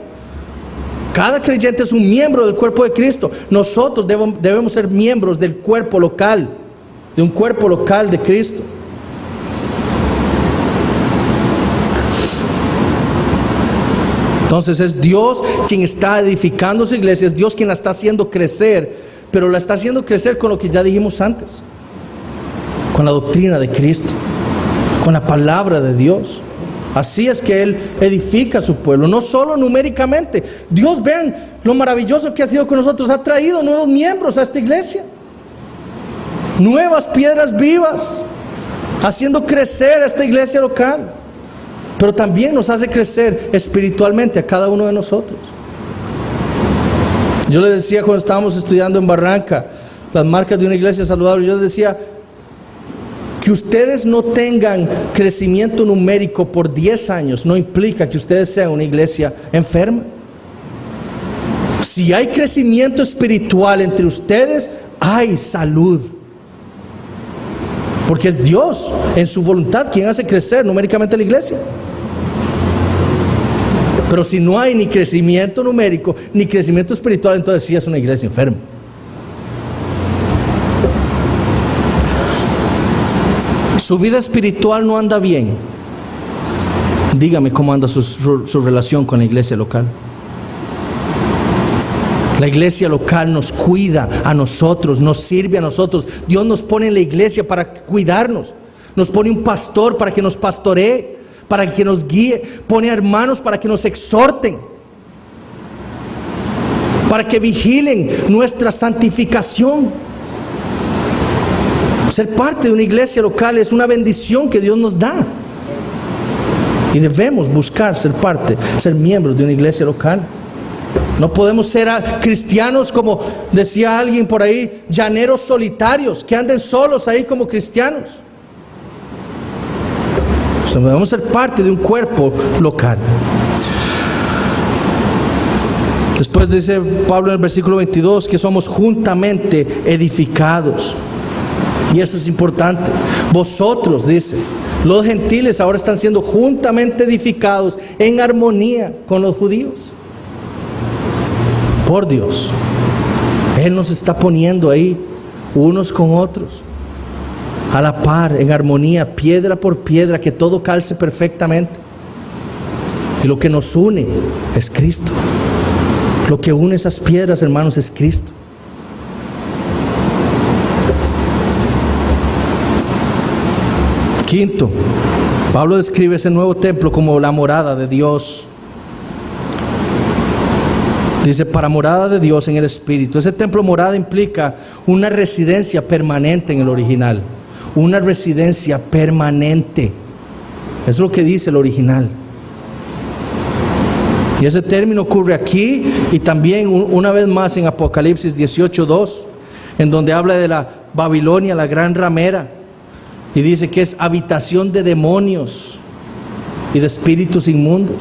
Cada creyente es un miembro del cuerpo de Cristo. Nosotros debemos ser miembros del cuerpo local, de un cuerpo local de Cristo. Entonces es Dios quien está edificando su iglesia, es Dios quien la está haciendo crecer, pero la está haciendo crecer con lo que ya dijimos antes, con la doctrina de Cristo, con la palabra de Dios. Así es que Él edifica a su pueblo, no solo numéricamente. Dios, vean lo maravilloso que ha sido con nosotros, ha traído nuevos miembros a esta iglesia, nuevas piedras vivas, haciendo crecer a esta iglesia local. Pero también nos hace crecer espiritualmente a cada uno de nosotros. Yo le decía cuando estábamos estudiando en Barranca las marcas de una iglesia saludable, yo les decía que ustedes no tengan crecimiento numérico por 10 años no implica que ustedes sean una iglesia enferma. Si hay crecimiento espiritual entre ustedes, hay salud. Porque es Dios en su voluntad quien hace crecer numéricamente la iglesia. Pero si no hay ni crecimiento numérico ni crecimiento espiritual, entonces sí es una iglesia enferma. Su vida espiritual no anda bien. Dígame cómo anda su relación con la iglesia local. La iglesia local nos cuida a nosotros, nos sirve a nosotros. Dios nos pone en la iglesia para cuidarnos. Nos pone un pastor para que nos pastoree, para que nos guíe. Pone a hermanos para que nos exhorten, para que vigilen nuestra santificación. Ser parte de una iglesia local es una bendición que Dios nos da. Y debemos buscar ser parte, ser miembros de una iglesia local. No podemos ser cristianos, como decía alguien por ahí, llaneros solitarios, que anden solos ahí como cristianos. O sea, debemos ser parte de un cuerpo local. Después dice Pablo en el versículo 22 que somos juntamente edificados. Y eso es importante. Vosotros, dice, los gentiles ahora están siendo juntamente edificados en armonía con los judíos. Por Dios, Él nos está poniendo ahí unos con otros, a la par, en armonía, piedra por piedra, que todo calce perfectamente. Y lo que nos une es Cristo. Lo que une esas piedras, hermanos, es Cristo. Quinto, Pablo describe ese nuevo templo como la morada de Dios. Dice, para morada de Dios en el Espíritu. Ese templo morada implica una residencia permanente en el original. Una residencia permanente. Eso es lo que dice el original. Y ese término ocurre aquí y también una vez más en Apocalipsis 18:2, en donde habla de la Babilonia, la gran ramera. Y dice que es habitación de demonios y de espíritus inmundos.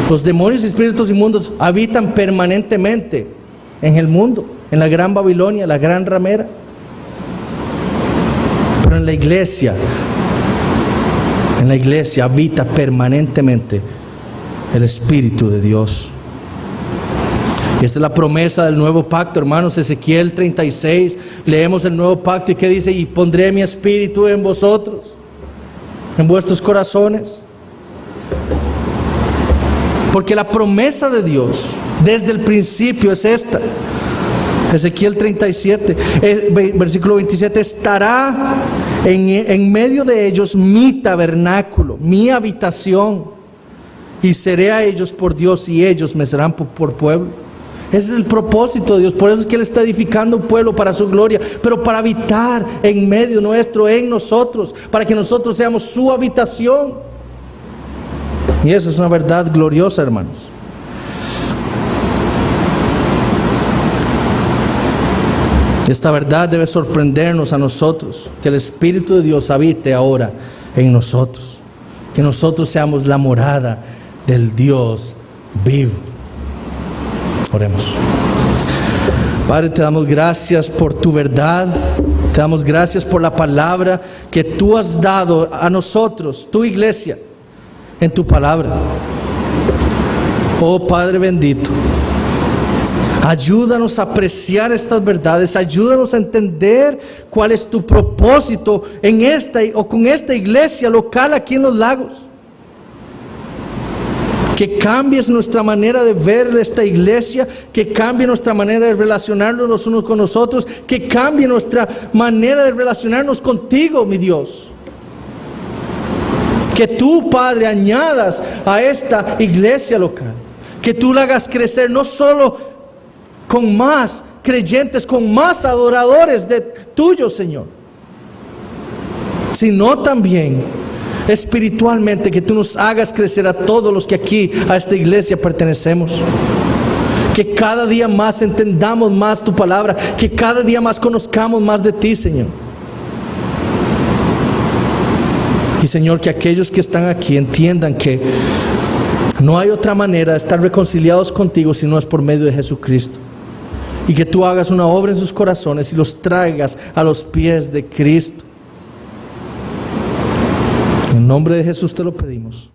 Los demonios y espíritus inmundos habitan permanentemente en el mundo, en la gran Babilonia, la gran ramera. Pero en la iglesia habita permanentemente el Espíritu de Dios. Y esta es la promesa del nuevo pacto, hermanos. Ezequiel 36, leemos el nuevo pacto y que dice, y pondré mi espíritu en vosotros, en vuestros corazones. Porque la promesa de Dios desde el principio es esta. Ezequiel 37, versículo 27, estará en medio de ellos mi tabernáculo, mi habitación, y seré a ellos por Dios y ellos me serán por pueblo. Ese es el propósito de Dios. Por eso es que Él está edificando un pueblo para su gloria, pero para habitar en medio nuestro, en nosotros, para que nosotros seamos su habitación. Y eso es una verdad gloriosa, hermanos. Esta verdad debe sorprendernos a nosotros, que el Espíritu de Dios habite ahora en nosotros, que nosotros seamos la morada del Dios vivo. Oremos. Padre, te damos gracias por tu verdad, te damos gracias por la palabra que tú has dado a nosotros, tu iglesia, en tu palabra. Oh Padre bendito, ayúdanos a apreciar estas verdades, ayúdanos a entender cuál es tu propósito en esta o con esta iglesia local aquí en Los Lagos. Que cambies nuestra manera de ver esta iglesia, que cambie nuestra manera de relacionarnos los unos con los otros, que cambie nuestra manera de relacionarnos contigo, mi Dios. Que tú, Padre, añadas a esta iglesia local, que tú la hagas crecer no solo con más creyentes, con más adoradores de tuyo, Señor, sino también espiritualmente, que tú nos hagas crecer a todos los que aquí a esta iglesia pertenecemos. Que cada día más entendamos más tu palabra, que cada día más conozcamos más de ti, Señor. Y Señor, que aquellos que están aquí entiendan que no hay otra manera de estar reconciliados contigo si no es por medio de Jesucristo. Y que tú hagas una obra en sus corazones y los traigas a los pies de Cristo. En nombre de Jesús te lo pedimos.